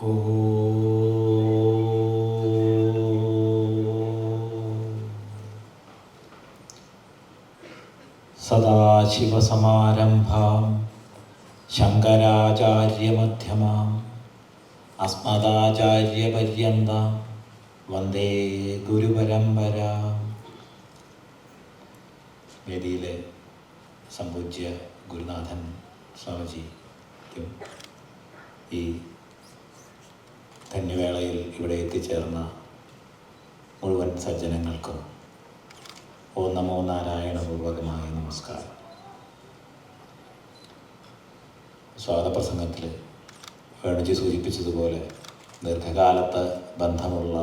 സദാശിവസമാരംഭാം ശങ്കരാചാര്യമധ്യമാം അസ്മദാചാര്യപര്യന്താം വന്ദേ ഗുരുപരമ്പരാം. വേദിയിലെ സംപൂജ്യ ഗുരുനാഥൻ സ്വാമിജിക്കും ഈ ധന്യവേളയിൽ ഇവിടെ എത്തിച്ചേർന്ന മുഴുവൻ സജ്ജനങ്ങൾക്കും ഓം നമോ നാരായണപൂർവകമായ നമസ്കാരം. സ്വാഗതപ്രസംഗത്തിൽ വേണുജി സൂചിപ്പിച്ചതുപോലെ ദീർഘകാലത്തെ ബന്ധമുള്ള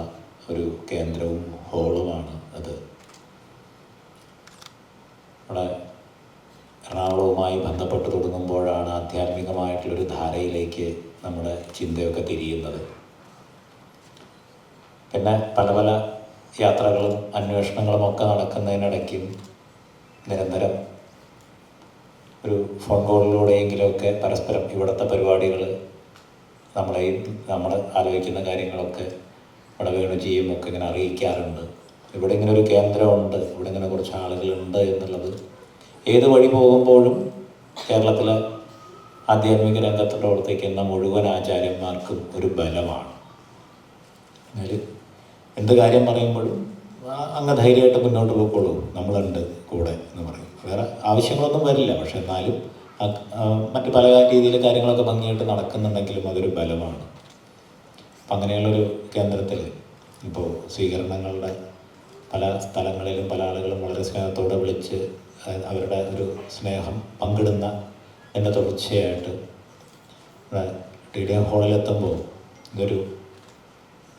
ഒരു കേന്ദ്രവും ഹോളുമാണ് അത്. അവിടെ എറണാകുളവുമായി ബന്ധപ്പെട്ട് തുടങ്ങുമ്പോഴാണ് ആധ്യാത്മികമായിട്ടുള്ളൊരു ധാരയിലേക്ക് നമ്മുടെ ചിന്തയൊക്കെ തിരിയുന്നത്. പിന്നെ പല പല യാത്രകളും അന്വേഷണങ്ങളും ഒക്കെ നടക്കുന്നതിനിടയ്ക്കും നിരന്തരം ഒരു ഫോൺ കോളിലൂടെയെങ്കിലുമൊക്കെ പരസ്പരം ഇവിടുത്തെ പരിപാടികൾ നമ്മൾ ആലോചിക്കുന്ന കാര്യങ്ങളൊക്കെ ഇവിടെ വേണുജിയും ഒക്കെ ഇങ്ങനെ അറിയിക്കാറുണ്ട്. ഇവിടെ ഇങ്ങനെ ഒരു കേന്ദ്രമുണ്ട്, ഇവിടെ ഇങ്ങനെ കുറച്ച് ആളുകളുണ്ട് എന്നുള്ളത് ഏത് വഴി പോകുമ്പോഴും കേരളത്തിലെ ആധ്യാത്മിക രംഗത്ത് പ്രവർത്തിക്കുന്ന മുഴുവൻ ആചാര്യന്മാർക്കും ഒരു ബലമാണ്. അതിൽ എന്ത് കാര്യം പറയുമ്പോഴും അങ്ങ് ധൈര്യമായിട്ട് മുന്നോട്ട് പോയിക്കോളൂ, നമ്മളുണ്ട് കൂടെ എന്ന് പറയും. വേറെ ആവശ്യങ്ങളൊന്നും വരില്ല, പക്ഷെ എന്നാലും മറ്റ് പല രീതിയിൽ കാര്യങ്ങളൊക്കെ ഭംഗിയായിട്ട് നടക്കുന്നുണ്ടെങ്കിലും അതൊരു ബലമാണ്. അപ്പം അങ്ങനെയുള്ളൊരു കേന്ദ്രത്തിൽ ഇപ്പോൾ സ്വീകരണങ്ങളുടെ പല സ്ഥലങ്ങളിലും പല ആളുകളും വളരെ സ്നേഹത്തോടെ വിളിച്ച് അവരുടെ ഒരു സ്നേഹം പങ്കിടുന്ന എൻ്റെ തുടർച്ചയായിട്ട് TDM ഹാളിലെത്തുമ്പോൾ ഇതൊരു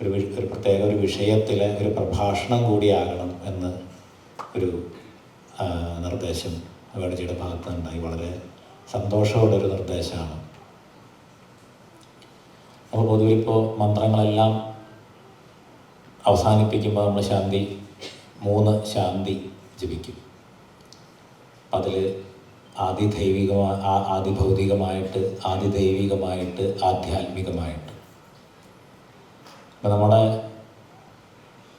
ഒരു പ്രത്യേക ഒരു വിഷയത്തിലെ ഒരു പ്രഭാഷണം കൂടിയാകണം എന്ന് ഒരു നിർദ്ദേശം വേണുജിയുടെ ഭാഗത്ത് നിന്നുണ്ടായി. വളരെ സന്തോഷമുള്ളൊരു നിർദ്ദേശമാണ്. അപ്പോൾ പൊതുവെ ഇപ്പോൾ മന്ത്രങ്ങളെല്ലാം അവസാനിപ്പിക്കുമ്പോൾ നമ്മൾ 3 ശാന്തി ജപിക്കും. അതിൽ ആദിഭൗതികമായിട്ട് ആദിദൈവികമായിട്ട് ആധ്യാത്മികമായിട്ട്. അപ്പം നമ്മുടെ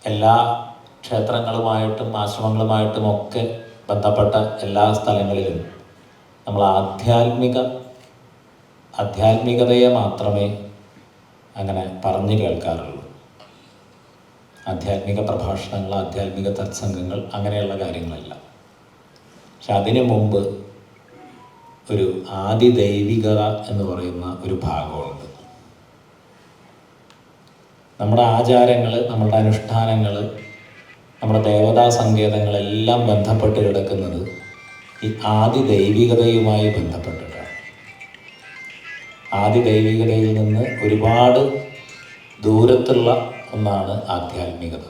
എല്ലാ ക്ഷേത്രങ്ങളുമായിട്ടും ആശ്രമങ്ങളുമായിട്ടും ഒക്കെ ബന്ധപ്പെട്ട എല്ലാ സ്ഥലങ്ങളിലും നമ്മൾ ആധ്യാത്മികതയെ മാത്രമേ അങ്ങനെ പറഞ്ഞു കേൾക്കാറുള്ളൂ. ആധ്യാത്മിക പ്രഭാഷണങ്ങൾ, ആധ്യാത്മിക സത്സംഗങ്ങൾ, അങ്ങനെയുള്ള കാര്യങ്ങളല്ല. പക്ഷെ അതിനു മുമ്പ് ഒരു ആദിദൈവികത എന്ന് പറയുന്ന ഒരു ഭാഗമുണ്ട്. നമ്മുടെ ആചാരങ്ങൾ, നമ്മുടെ അനുഷ്ഠാനങ്ങൾ, നമ്മുടെ ദേവതാ സങ്കേതങ്ങളെല്ലാം ബന്ധപ്പെട്ട് കിടക്കുന്നത് ഈ ആദിദൈവികതയുമായി ബന്ധപ്പെട്ടിട്ടാണ്. ആദിദൈവികതയിൽ നിന്ന് ഒരുപാട് ദൂരത്തുള്ള ഒന്നാണ് ആധ്യാത്മികത.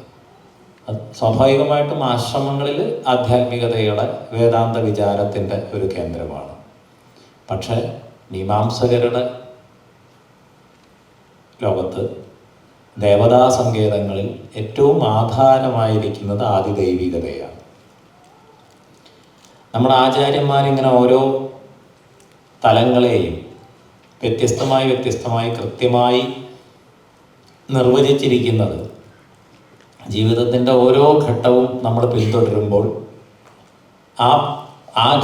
സ്വാഭാവികമായിട്ടും ആശ്രമങ്ങളിൽ ആധ്യാത്മികതയുടെ വേദാന്ത വിചാരത്തിൻ്റെ ഒരു കേന്ദ്രമാണ്. പക്ഷേ മീമാംസകരുടെ ലോകത്ത് ദേവതാ സങ്കേതങ്ങളിൽ ഏറ്റവും ആധാരമായിരിക്കുന്നത് ആദിദൈവികതയാണ്. നമ്മുടെ ആചാര്യന്മാരിങ്ങനെ ഓരോ തലങ്ങളെയും വ്യത്യസ്തമായി കൃത്യമായി നിർവചിച്ചിരിക്കുന്നത് ജീവിതത്തിൻ്റെ ഓരോ ഘട്ടവും നമ്മൾ പിന്തുടരുമ്പോൾ ആ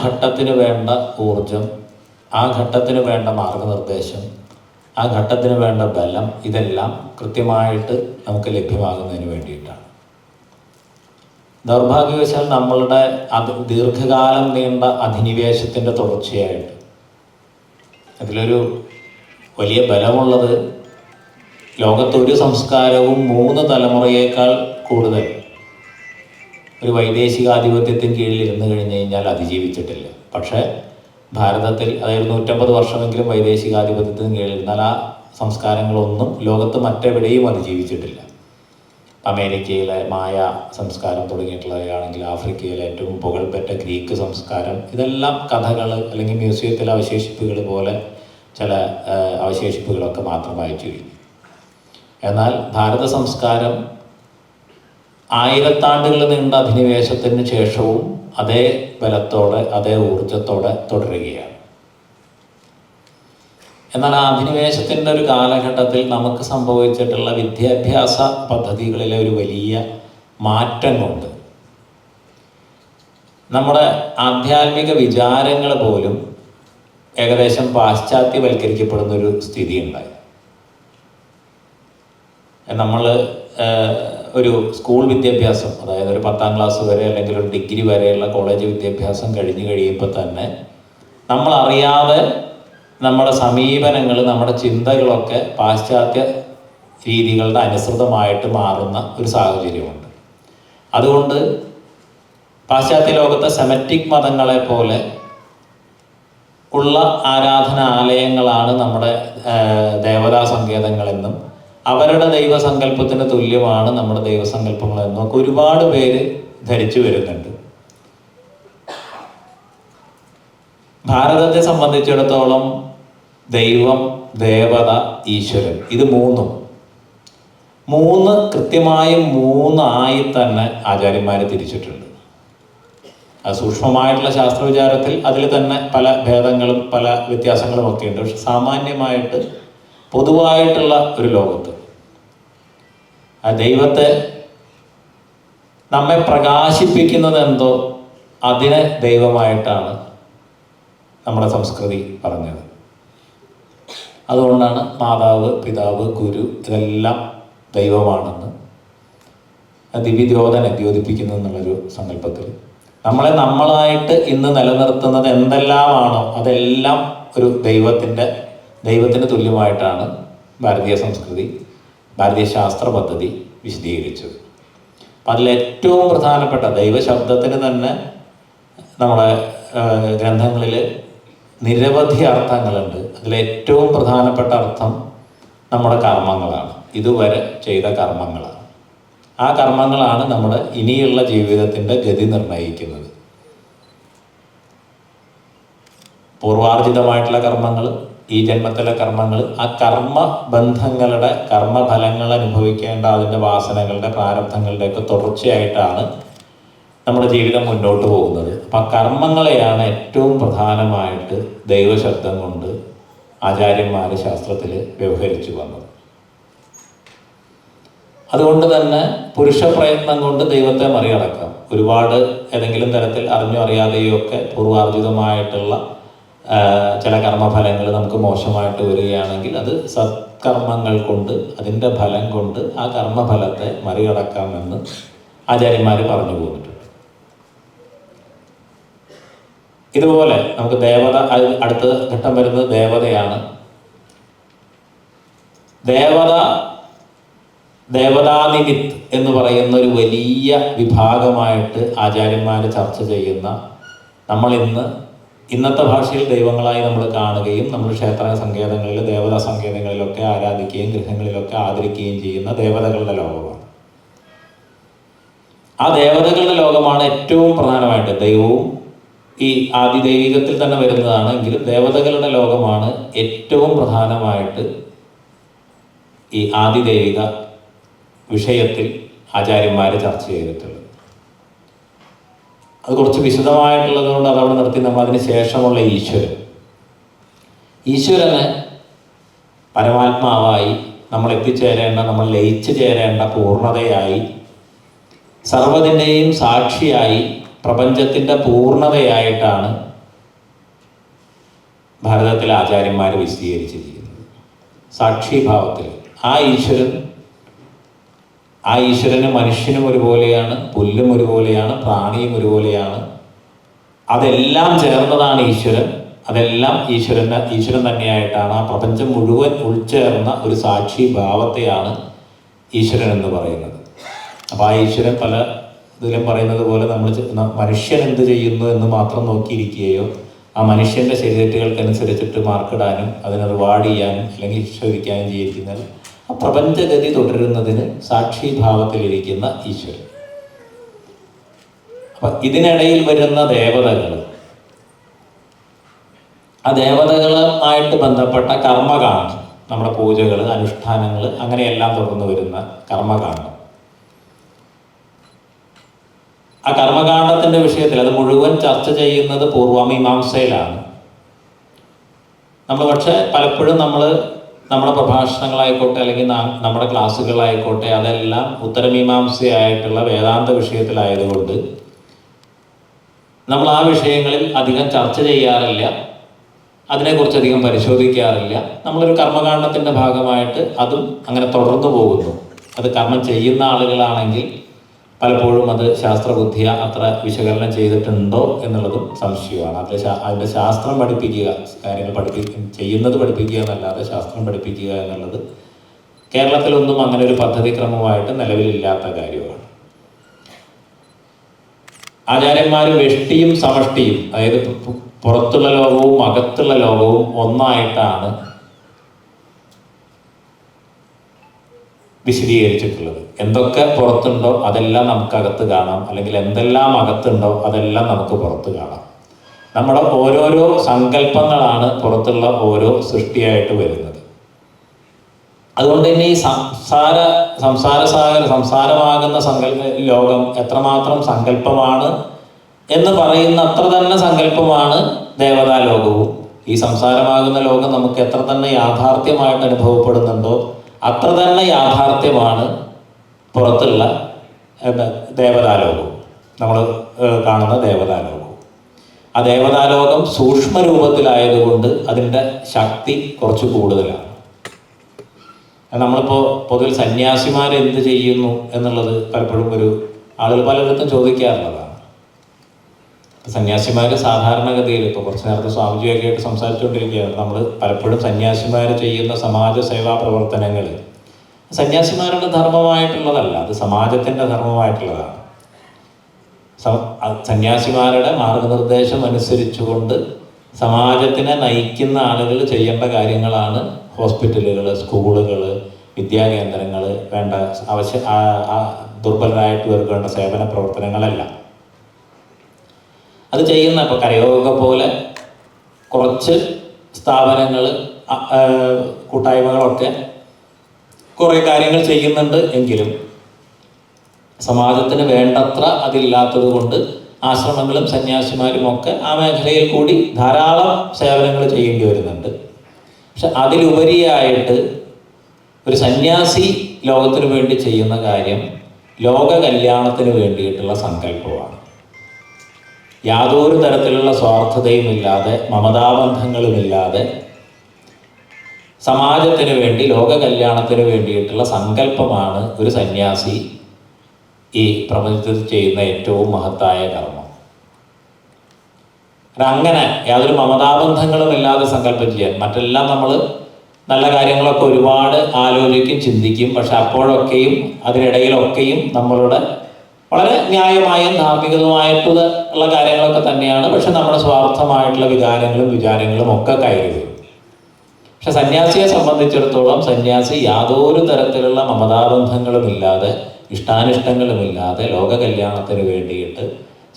ഘട്ടത്തിന് വേണ്ട ഊർജം, ആ ഘട്ടത്തിന് വേണ്ട മാർഗനിർദ്ദേശം, ആ ഘട്ടത്തിന് വേണ്ട ബലം, ഇതെല്ലാം കൃത്യമായിട്ട് നമുക്ക് ലഭ്യമാകുന്നതിന് വേണ്ടിയിട്ടാണ്. ദൗർഭാഗ്യവശാൽ നമ്മളുടെ ദീർഘകാലം നീണ്ട അധിനിവേശത്തിൻ്റെ തുടർച്ചയായിട്ട് അതിലൊരു വലിയ ബലമുള്ളത് ലോകത്തൊരു സംസ്കാരവും 3 തലമുറയേക്കാൾ കൂടുതൽ ഒരു വൈദേശികാധിപത്യത്തിന് കീഴിൽ ഇരുന്ന് കഴിഞ്ഞ് കഴിഞ്ഞാൽ അതിജീവിച്ചിട്ടില്ല. പക്ഷേ ഭാരതത്തിൽ അതായത് 150 വർഷമെങ്കിലും വൈദേശികാധിപത്യത്തിന് കീഴിലിരുന്നാൽ ആ സംസ്കാരങ്ങളൊന്നും ലോകത്ത് മറ്റെവിടെയും അതിജീവിച്ചിട്ടില്ല. അമേരിക്കയിലെ മായ സംസ്കാരം തുടങ്ങിയിട്ടുള്ളവയാണെങ്കിൽ ആഫ്രിക്കയിലെ ഏറ്റവും പുകൾപെറ്റ ഗ്രീക്ക് സംസ്കാരം, ഇതെല്ലാം കഥകൾ അല്ലെങ്കിൽ മ്യൂസിയത്തിലെ അവശേഷിപ്പുകൾ പോലെ ചില അവശേഷിപ്പുകളൊക്കെ മാത്രമായി ചുരുങ്ങി. എന്നാൽ ഭാരത സംസ്കാരം 1000 ആണ്ടുകൾ നീണ്ട അധിനിവേശത്തിന് ശേഷവും അതേ ബലത്തോടെ അതേ ഊർജത്തോടെ തുടരുകയാണ്. എന്നാൽ അധിനിവേശത്തിൻ്റെ ഒരു കാലഘട്ടത്തിൽ നമുക്ക് സംഭവിച്ചിട്ടുള്ള വിദ്യാഭ്യാസ പദ്ധതികളിലെ ഒരു വലിയ മാറ്റം കൊണ്ട് നമ്മുടെ ആധ്യാത്മിക വിചാരങ്ങൾ പോലും ഏകദേശം പാശ്ചാത്യവൽക്കരിക്കപ്പെടുന്നൊരു സ്ഥിതി ഉണ്ടായി. നമ്മൾ ഒരു സ്കൂൾ വിദ്യാഭ്യാസം, അതായത് ഒരു 10ാം ക്ലാസ് വരെ അല്ലെങ്കിൽ ഒരു ഡിഗ്രി വരെയുള്ള കോളേജ് വിദ്യാഭ്യാസം കഴിഞ്ഞ് കഴിയുമ്പോൾ തന്നെ നമ്മളറിയാതെ നമ്മുടെ സമീപനങ്ങൾ, നമ്മുടെ ചിന്തകളൊക്കെ പാശ്ചാത്യ രീതികളുടെ അനുസൃതമായിട്ട് മാറുന്ന ഒരു സാഹചര്യമുണ്ട്. അതുകൊണ്ട് പാശ്ചാത്യ ലോകത്തെ സെമറ്റിക് മതങ്ങളെ പോലെ ഉള്ള ആരാധനാലയങ്ങളാണ് നമ്മുടെ ദേവതാ സങ്കേതങ്ങളെന്നും അവരുടെ ദൈവസങ്കല്പത്തിന് തുല്യമാണ് നമ്മുടെ ദൈവസങ്കല്പങ്ങളെന്നും ഒക്കെ ഒരുപാട് പേര് ധരിച്ചു വരുന്നുണ്ട്. ഭാരതത്തെ സംബന്ധിച്ചിടത്തോളം ദൈവം, ദേവത, ഈശ്വരൻ, ഇത് മൂന്ന് കൃത്യമായും 3 തന്നെ ആചാര്യന്മാർ തിരിച്ചിട്ടുണ്ട്. സൂക്ഷ്മമായിട്ടുള്ള ശാസ്ത്രവിചാരത്തിൽ അതിൽ തന്നെ പല ഭേദങ്ങളും പല വ്യത്യാസങ്ങളും ഒക്കെ ഉണ്ട്. പക്ഷെ സാമാന്യമായിട്ട് പൊതുവായിട്ടുള്ള ഒരു ലോകത്ത് ആ ദൈവത്തെ നമ്മെ പ്രകാശിപ്പിക്കുന്നത് എന്തോ അതിനെ ദൈവമായിട്ടാണ് നമ്മുടെ സംസ്കൃതി പറഞ്ഞത്. അതുകൊണ്ടാണ് മാതാവ്, പിതാവ്, ഗുരു ഇതെല്ലാം ദൈവമാണെന്ന് ദിവ്യദ്യോതനെ ദ്യോതിപ്പിക്കുന്നു എന്നുള്ളൊരു സങ്കല്പത്തിൽ നമ്മളെ നമ്മളായിട്ട് ഇന്ന് നിലനിർത്തുന്നത് എന്തെല്ലാമാണോ അതെല്ലാം ഒരു ദൈവത്തിന് തുല്യമായിട്ടാണ് ഭാരതീയ സംസ്കൃതി, ഭാരതീയ ശാസ്ത്ര പദ്ധതി വിശദീകരിച്ചത്. അപ്പം അതിലേറ്റവും പ്രധാനപ്പെട്ട ദൈവശബ്ദത്തിന് തന്നെ നമ്മുടെ ഗ്രന്ഥങ്ങളിൽ നിരവധി അർത്ഥങ്ങളുണ്ട്. അതിലേറ്റവും പ്രധാനപ്പെട്ട അർത്ഥം നമ്മുടെ കർമ്മങ്ങളാണ്, ഇതുവരെ ചെയ്ത കർമ്മങ്ങളാണ്. ആ കർമ്മങ്ങളാണ് നമ്മുടെ ഇനിയുള്ള ജീവിതത്തിൻ്റെ ഗതി നിർണ്ണയിക്കുന്നത്. പൂർവാർജിതമായിട്ടുള്ള കർമ്മങ്ങൾ, ഈ ജന്മത്തിലെ കർമ്മങ്ങൾ, ആ കർമ്മബന്ധങ്ങളുടെ കർമ്മഫലങ്ങൾ അനുഭവിക്കേണ്ട അതിൻ്റെ വാസനകളുടെ പ്രാരബ്ധങ്ങളുടെയൊക്കെ തുടർച്ചയായിട്ടാണ് നമ്മുടെ ജീവിതം മുന്നോട്ട് പോകുന്നത്. അപ്പം ആ കർമ്മങ്ങളെയാണ് ഏറ്റവും പ്രധാനമായിട്ട് ദൈവശബ്ദം കൊണ്ട് ആചാര്യന്മാർ ശാസ്ത്രത്തിൽ വ്യവഹരിച്ചു വന്നത്. അതുകൊണ്ട് തന്നെ പുരുഷ പ്രയത്നം കൊണ്ട് ദൈവത്തെ മറികടക്കാം. ഒരുപാട് ഏതെങ്കിലും തരത്തിൽ അറിഞ്ഞോ അറിയാതെയോ ഒക്കെ പൂർവാർജിതമായിട്ടുള്ള ചില കർമ്മഫലങ്ങൾ നമുക്ക് മോശമായിട്ട് വരികയാണെങ്കിൽ അത് സത്കർമ്മങ്ങൾ കൊണ്ട്, അതിൻ്റെ ഫലം കൊണ്ട് ആ കർമ്മഫലത്തെ മറികടക്കാമെന്ന് ആചാര്യന്മാർ പറഞ്ഞു പോന്നിട്ടുണ്ട്. ഇതുപോലെ നമുക്ക് ദേവത, അടുത്ത ഘട്ടം വരുന്നത് ദേവതയാണ്. ദേവതാനിമിത്ത് എന്ന് പറയുന്ന ഒരു വലിയ വിഭാഗമായിട്ട് ആചാര്യന്മാർ ചർച്ച ചെയ്യുന്ന, ഇന്നത്തെ ഭാഷയിൽ ദൈവങ്ങളായി നമ്മൾ കാണുകയും നമ്മൾ ക്ഷേത്ര സങ്കേതങ്ങളിൽ, ദേവതാ സങ്കേതങ്ങളിലൊക്കെ ആരാധിക്കുകയും ഗൃഹങ്ങളിലൊക്കെ ആദരിക്കുകയും ചെയ്യുന്ന ദേവതകളുടെ ലോകമാണ്. ആ ദേവതകളുടെ ലോകമാണ് ഏറ്റവും പ്രധാനമായിട്ട്. ദൈവവും ഈ ആദിദൈവികത്തിൽ തന്നെ വരുന്നതാണ്, എങ്കിലും ദേവതകളുടെ ലോകമാണ് ഏറ്റവും പ്രധാനമായിട്ട് ഈ ആദിദൈവിക വിഷയത്തിൽ ആചാര്യന്മാർ ചർച്ച ചെയ്തിട്ടുള്ളത്. അത് കുറച്ച് വിശദമായിട്ടുള്ളത് കൊണ്ട് അതവിടെ നിർത്തി നമ്മൾ അതിന് ശേഷമുള്ള ഈശ്വരന് പരമാത്മാവായി നമ്മൾ എത്തിച്ചേരേണ്ട, നമ്മൾ ലയിച്ചു ചേരേണ്ട പൂർണ്ണതയായി, സർവ്വതിൻ്റെയും സാക്ഷിയായി, പ്രപഞ്ചത്തിൻ്റെ പൂർണ്ണതയായിട്ടാണ് ഭാരതത്തിലെ ആചാര്യന്മാർ വിശദീകരിച്ചിരിക്കുന്നത്. സാക്ഷിഭാവത്തിൽ ആ ഈശ്വരന് മനുഷ്യനും ഒരുപോലെയാണ്, പുല്ലും ഒരുപോലെയാണ്, പ്രാണിയും ഒരുപോലെയാണ്. അതെല്ലാം ചേർന്നതാണ് ഈശ്വരൻ. അതെല്ലാം ഈശ്വരൻ തന്നെയായിട്ടാണ്. ആ പ്രപഞ്ചം മുഴുവൻ ഉൾച്ചേർന്ന ഒരു സാക്ഷി ഭാവത്തെയാണ് ഈശ്വരൻ എന്ന് പറയുന്നത്. അപ്പോൾ ആ ഈശ്വരൻ പല ഇതിലും പറയുന്നത് പോലെ മനുഷ്യൻ എന്ത് ചെയ്യുന്നു എന്ന് മാത്രം നോക്കിയിരിക്കുകയോ ആ മനുഷ്യൻ്റെ ശരീരത്തുകൾക്കനുസരിച്ചിട്ട് മാർക്കിടാനും അതിനെ റിവാർഡ് ചെയ്യാനും അല്ലെങ്കിൽ ശോധിക്കാനും ചെയ്തിരിക്കുന്നത് ആ പ്രപഞ്ചഗതി തുടരുന്നതിന് സാക്ഷിഭാവത്തിലിരിക്കുന്ന ഈശ്വരൻ. അപ്പം ഇതിനിടയിൽ വരുന്ന ദേവതകൾ, ആ ദേവതകളുമായിട്ട് ബന്ധപ്പെട്ട കർമ്മകാണ്ഡം, നമ്മുടെ പൂജകൾ, അനുഷ്ഠാനങ്ങൾ, അങ്ങനെയെല്ലാം തുടർന്ന് വരുന്ന കർമ്മകാണ്ഡം. ആ കർമ്മകാണ്ഡത്തിൻ്റെ വിഷയത്തിൽ അത് മുഴുവൻ ചർച്ച ചെയ്യുന്നത് പൂർവമീമാംസയിലാണ്. നമ്മൾ പക്ഷേ പലപ്പോഴും നമ്മുടെ പ്രഭാഷണങ്ങളായിക്കോട്ടെ അല്ലെങ്കിൽ നമ്മുടെ ക്ലാസ്സുകളായിക്കോട്ടെ അതെല്ലാം ഉത്തരമീമാംസയായിട്ടുള്ള വേദാന്ത വിഷയത്തിലായതുകൊണ്ട് നമ്മൾ ആ വിഷയങ്ങളിൽ അധികം ചർച്ച ചെയ്യാറില്ല, അതിനെക്കുറിച്ച് അധികം പരിശോധിക്കാറില്ല. നമ്മളൊരു കർമ്മകാണ്ഡത്തിൻ്റെ ഭാഗമായിട്ട് അതും അങ്ങനെ തുടർന്നു പോകുന്നു. അത് കർമ്മം ചെയ്യുന്ന ആളുകളാണെങ്കിൽ പലപ്പോഴും അത് ശാസ്ത്രബുദ്ധിയ അത്ര വിശകലനം ചെയ്തിട്ടുണ്ടോ എന്നുള്ളതും സംശയമാണ്. അതിൻ്റെ ശാസ്ത്രം പഠിപ്പിക്കുക, കാര്യങ്ങൾ ചെയ്യുന്നത് പഠിപ്പിക്കുക എന്നല്ലാതെ ശാസ്ത്രം പഠിപ്പിക്കുക എന്നുള്ളത് കേരളത്തിലൊന്നും അങ്ങനെ ഒരു പദ്ധതിക്രമമായിട്ട് നിലവിലില്ലാത്ത കാര്യമാണ്. ആചാര്യന്മാർ വെഷ്ടിയും സമഷ്ടിയും, അതായത് പുറത്തുള്ള ലോകവും അകത്തുള്ള ലോകവും ഒന്നായിട്ടാണ് വിശദീകരിച്ചിട്ടുള്ളത്. എന്തൊക്കെ പുറത്തുണ്ടോ അതെല്ലാം നമുക്കകത്ത് കാണാം, അല്ലെങ്കിൽ എന്തെല്ലാം അകത്തുണ്ടോ അതെല്ലാം നമുക്ക് പുറത്ത് കാണാം. നമ്മുടെ ഓരോരോ സങ്കല്പങ്ങളാണ് പുറത്തുള്ള ഓരോ സൃഷ്ടിയായിട്ട് വരുന്നത്. അതുകൊണ്ട് തന്നെ ഈ സംസാരമാകുന്ന ലോകം എത്രമാത്രം സങ്കല്പമാണ് എന്ന് പറയുന്ന അത്ര തന്നെ സങ്കല്പമാണ് ദേവതാലോകവും. ഈ സംസാരമാകുന്ന ലോകം നമുക്ക് എത്ര തന്നെ യാഥാർത്ഥ്യമായിട്ട് അനുഭവപ്പെടുന്നുണ്ടോ അത്ര തന്നെ യാഥാർത്ഥ്യമാണ് പുറത്തുള്ള ദേവതാലോകവും, നമ്മൾ കാണുന്ന ദേവതാലോകവും. ആ ദേവതാലോകം സൂക്ഷ്മ രൂപത്തിലായതുകൊണ്ട് അതിൻ്റെ ശക്തി കുറച്ച് കൂടുതലാണ്. നമ്മളിപ്പോൾ പൊതുവിൽ സന്യാസിമാർ എന്ത് ചെയ്യുന്നു എന്നുള്ളത് പലപ്പോഴും ആളുകൾ പലയിടത്തും ചോദിക്കാറുള്ളതാണ്. സന്യാസിമാർ സാധാരണഗതിയിൽ ഇപ്പോൾ കുറച്ച് നേരത്തെ സ്വാമിജിയൊക്കെ ആയിട്ട് സംസാരിച്ചുകൊണ്ടിരിക്കുകയാണ്. നമ്മൾ പലപ്പോഴും സന്യാസിമാർ ചെയ്യുന്ന സമാജ സേവാ പ്രവർത്തനങ്ങൾ സന്യാസിമാരുടെ ധർമ്മമായിട്ടുള്ളതല്ല, അത് സമാജത്തിൻ്റെ ധർമ്മമായിട്ടുള്ളതാണ്. സന്യാസിമാരുടെ മാർഗനിർദ്ദേശം അനുസരിച്ചുകൊണ്ട് സമാജത്തിനെ നയിക്കുന്ന ആളുകൾ ചെയ്യേണ്ട കാര്യങ്ങളാണ് ഹോസ്പിറ്റലുകൾ, സ്കൂളുകൾ, വിദ്യാകേന്ദ്രങ്ങൾ, വേണ്ട ദുർബലരായിട്ട് വേണ്ട സേവന പ്രവർത്തനങ്ങളെല്ലാം അത് ചെയ്യുന്ന. ഇപ്പോൾ കരയോഗ പോലെ കുറച്ച് സ്ഥാപനങ്ങൾ, കൂട്ടായ്മകളൊക്കെ കുറേ കാര്യങ്ങൾ ചെയ്യുന്നുണ്ട്. എങ്കിലും സമാജത്തിന് വേണ്ടത്ര അതില്ലാത്തത് കൊണ്ട് ആശ്രമങ്ങളും സന്യാസിമാരും ഒക്കെ ആ മേഖലയിൽ കൂടി ധാരാളം സേവനങ്ങൾ ചെയ്യേണ്ടി വരുന്നുണ്ട്. പക്ഷെ അതിലുപരിയായിട്ട് ഒരു സന്യാസി ലോകത്തിന് വേണ്ടി ചെയ്യുന്ന കാര്യം ലോക കല്യാണത്തിന് വേണ്ടിയിട്ടുള്ള സങ്കല്പമാണ്. യാതൊരു തരത്തിലുള്ള സ്വാർത്ഥതയുമില്ലാതെ, മമതാബന്ധങ്ങളുമില്ലാതെ സമാജത്തിന് വേണ്ടി, ലോക കല്യാണത്തിന് വേണ്ടിയിട്ടുള്ള സങ്കല്പമാണ് ഒരു സന്യാസി ഈ പ്രപഞ്ചത്തിൽ ചെയ്യുന്ന ഏറ്റവും മഹത്തായ കർമ്മം. അങ്ങനെ യാതൊരു മമതാബന്ധങ്ങളും ഇല്ലാതെ സങ്കല്പം ചെയ്യാൻ, മറ്റെല്ലാം നമ്മൾ നല്ല കാര്യങ്ങളൊക്കെ ഒരുപാട് ആലോചിക്കും, ചിന്തിക്കും. പക്ഷെ അപ്പോഴൊക്കെയും അതിനിടയിലൊക്കെയും നമ്മളുടെ വളരെ ന്യായമായും ധാർമ്മികമായിട്ടുള്ള കാര്യങ്ങളൊക്കെ തന്നെയാണ്. പക്ഷെ നമ്മുടെ സ്വാർത്ഥമായിട്ടുള്ള വിചാരങ്ങളും ഒക്കെ കയറി വരും. പക്ഷെ സന്യാസിയെ സംബന്ധിച്ചിടത്തോളം സന്യാസി യാതൊരു തരത്തിലുള്ള മമതാബന്ധങ്ങളുമില്ലാതെ, ഇഷ്ടാനിഷ്ടങ്ങളുമില്ലാതെ ലോക കല്യാണത്തിന് വേണ്ടിയിട്ട്,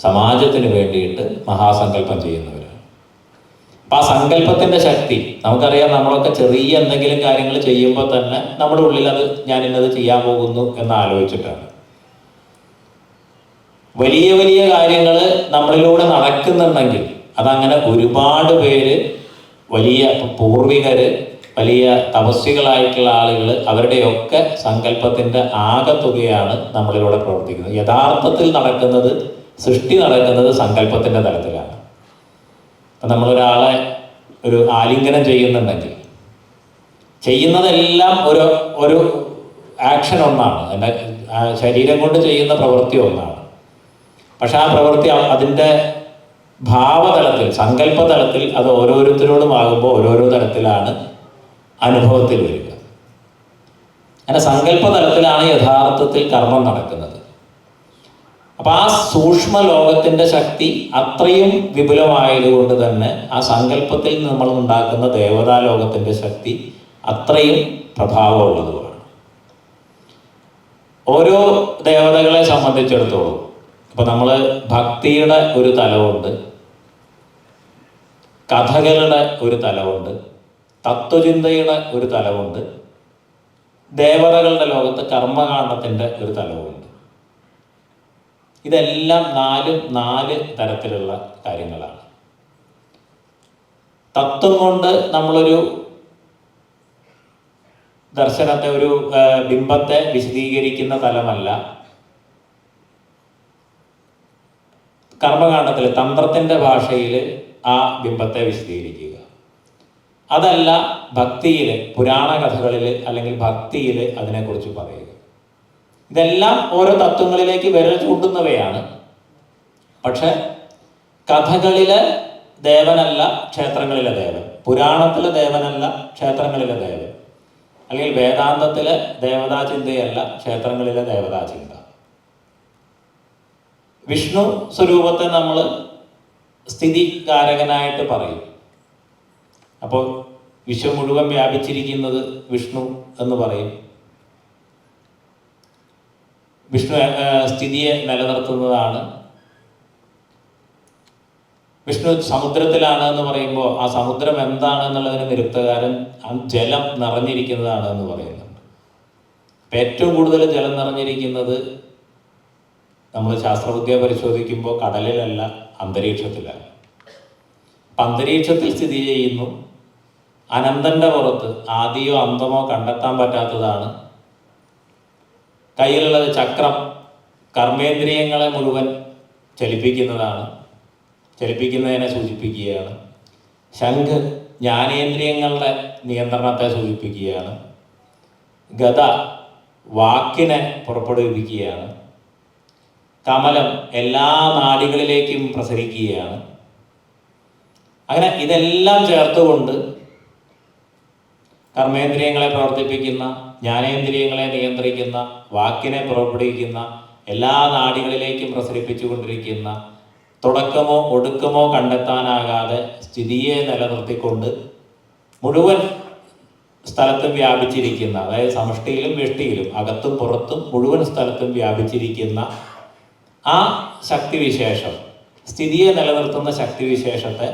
സമാജത്തിന് വേണ്ടിയിട്ട് മഹാസങ്കല്പം ചെയ്യുന്നവരാണ്. അപ്പം ആ സങ്കല്പത്തിൻ്റെ ശക്തി നമുക്കറിയാം. നമ്മളൊക്കെ ചെറിയ എന്തെങ്കിലും കാര്യങ്ങൾ ചെയ്യുമ്പോൾ തന്നെ നമ്മുടെ ഉള്ളിൽ അത് ഞാൻ ഇന്നത് ചെയ്യാൻ പോകുന്നു എന്ന് ആലോചിച്ചിട്ടാണ്. വലിയ വലിയ കാര്യങ്ങൾ നമ്മളിലൂടെ നടക്കുന്നുണ്ടെങ്കിൽ അതങ്ങനെ ഒരുപാട് പേര്, വലിയ പൂർവികർ, വലിയ തപസ്വികളായിട്ടുള്ള ആളുകൾ, അവരുടെയൊക്കെ സങ്കല്പത്തിൻ്റെ ആകെത്തുകയാണ് നമ്മളിലൂടെ പ്രവർത്തിക്കുന്നത്. യഥാർത്ഥത്തിൽ നടക്കുന്നത്, സൃഷ്ടി നടക്കുന്നത് സങ്കല്പത്തിൻ്റെ തലത്തിലാണ്. അപ്പം നമ്മളൊരാളെ ഒരു ആലിംഗനം ചെയ്യുന്നുണ്ടെങ്കിൽ ചെയ്യുന്നതെല്ലാം ഒരു ആക്ഷൻ ഒന്നാണ്, എൻ്റെ ശരീരം കൊണ്ട് ചെയ്യുന്ന പ്രവൃത്തി ഒന്നാണ്. പക്ഷെ ആ പ്രവൃത്തി അതിൻ്റെ ഭാവതലത്തിൽ, സങ്കല്പതലത്തിൽ അത് ഓരോരുത്തരോടും ആകുമ്പോൾ ഓരോരോ തരത്തിലാണ് അനുഭവത്തിൽ വരിക. അങ്ങനെ സങ്കല്പതലത്തിലാണ് യഥാർത്ഥത്തിൽ കർമ്മം നടക്കുന്നത്. അപ്പം ആ സൂക്ഷ്മ ലോകത്തിൻ്റെ ശക്തി അത്രയും വിപുലമായതുകൊണ്ട് തന്നെ ആ സങ്കല്പത്തിൽ നമ്മൾ ഉണ്ടാക്കുന്ന ദേവതാ ലോകത്തിൻ്റെ ശക്തി അത്രയും പ്രഭാവമുള്ളതുമാണ്. ഓരോ ദേവതകളെ സംബന്ധിച്ചിടത്തോളം ഇപ്പം നമ്മൾ ഭക്തിയുടെ ഒരു തലമുണ്ട്, കഥകളുടെ ഒരു തലമുണ്ട്, തത്വചിന്തയുടെ ഒരു തലമുണ്ട്, ദേവതകളുടെ ലോകത്ത് കർമ്മകാണ്ഡത്തിൻ്റെ ഒരു തലവുമുണ്ട്. ഇതെല്ലാം നാല് തരത്തിലുള്ള കാര്യങ്ങളാണ്. തത്വം കൊണ്ട് നമ്മളൊരു ദർശനത്തെ, ഒരു ബിംബത്തെ വിശദീകരിക്കുന്ന തലമല്ല കർമ്മകാണ്ഡത്തിൽ തന്ത്രത്തിൻ്റെ ഭാഷയിൽ ആ ബിംബത്തെ വിശദീകരിക്കുക. അതല്ല ഭക്തിയിൽ, പുരാണ കഥകളിൽ അല്ലെങ്കിൽ ഭക്തിയിൽ അതിനെക്കുറിച്ച് പറയുക. ഇതെല്ലാം ഓരോ തത്വങ്ങളിലേക്ക് വിരൽ ചൂണ്ടുന്നവയാണ്. പക്ഷെ കഥകളിലെ ദേവനല്ല ക്ഷേത്രങ്ങളിലെ ദേവൻ, പുരാണത്തിലെ ദേവനല്ല ക്ഷേത്രങ്ങളിലെ ദേവൻ, അല്ലെങ്കിൽ വേദാന്തത്തിലെ ദേവതാ ചിന്തയല്ല ക്ഷേത്രങ്ങളിലെ ദേവതാ ചിന്ത. വിഷ്ണു സ്വരൂപത്തെ നമ്മൾ സ്ഥിതികാരകനായിട്ട് പറയും. അപ്പോൾ വിശ്വം മുഴുവൻ വ്യാപിച്ചിരിക്കുന്നത് വിഷ്ണു എന്ന് പറയും. വിഷ്ണു സ്ഥിതിയെ നിലനിർത്തുന്നതാണ്. വിഷ്ണു സമുദ്രത്തിലാണ് എന്ന് പറയുമ്പോൾ ആ സമുദ്രം എന്താണ് എന്നുള്ളതിന് നിരുക്തകാരൻ ജലം നിറഞ്ഞിരിക്കുന്നതാണ് എന്ന് പറയുന്നുണ്ട്. ഏറ്റവും കൂടുതൽ ജലം നിറഞ്ഞിരിക്കുന്നത് നമ്മൾ ശാസ്ത്രവിദ്യ പരിശോധിക്കുമ്പോൾ കടലിലല്ല, അന്തരീക്ഷത്തിലാണ്. അപ്പം അന്തരീക്ഷത്തിൽ സ്ഥിതി ചെയ്യുന്നു. അനന്തൻ്റെ പുറത്ത് ആദിയോ അന്തമോ കണ്ടെത്താൻ പറ്റാത്തതാണ്. കയ്യിലുള്ളത് ചക്രം കർമ്മേന്ദ്രിയങ്ങളെ മുഴുവൻ ചലിപ്പിക്കുന്നതാണ്, ചലിപ്പിക്കുന്നതിനെ സൂചിപ്പിക്കുകയാണ്. ശംഖ് ജ്ഞാനേന്ദ്രിയങ്ങളുടെ നിയന്ത്രണത്തെ സൂചിപ്പിക്കുകയാണ്. ഗദ വാക്കിനെ പുറപ്പെടുവിപ്പിക്കുകയാണ്. കമലം എല്ലാ നാഡികളിലേക്കും പ്രസരിക്കുകയാണ്. അങ്ങനെ ഇതെല്ലാം ചേർത്തുകൊണ്ട് കർമ്മേന്ദ്രിയങ്ങളെ പ്രവർത്തിപ്പിക്കുന്ന, ജ്ഞാനേന്ദ്രിയങ്ങളെ നിയന്ത്രിക്കുന്ന, വാക്കിനെ പുറപ്പെടുവിക്കുന്ന, എല്ലാ നാഡികളിലേക്കും പ്രസരിപ്പിച്ചുകൊണ്ടിരിക്കുന്ന, തുടക്കമോ ഒടുക്കമോ കണ്ടെത്താനാകാതെ സ്ഥിതിയെ നിലനിർത്തിക്കൊണ്ട് മുഴുവൻ സ്ഥലത്തും വ്യാപിച്ചിരിക്കുന്ന, അതായത് സമഷ്ടിയിലും വ്യഷ്ടിയിലും അകത്തും പുറത്തും മുഴുവൻ സ്ഥലത്തും വ്യാപിച്ചിരിക്കുന്ന ആ ശക്തിവിശേഷം, സ്ഥിതിയെ നിലനിർത്തുന്ന ശക്തിവിശേഷത്തെ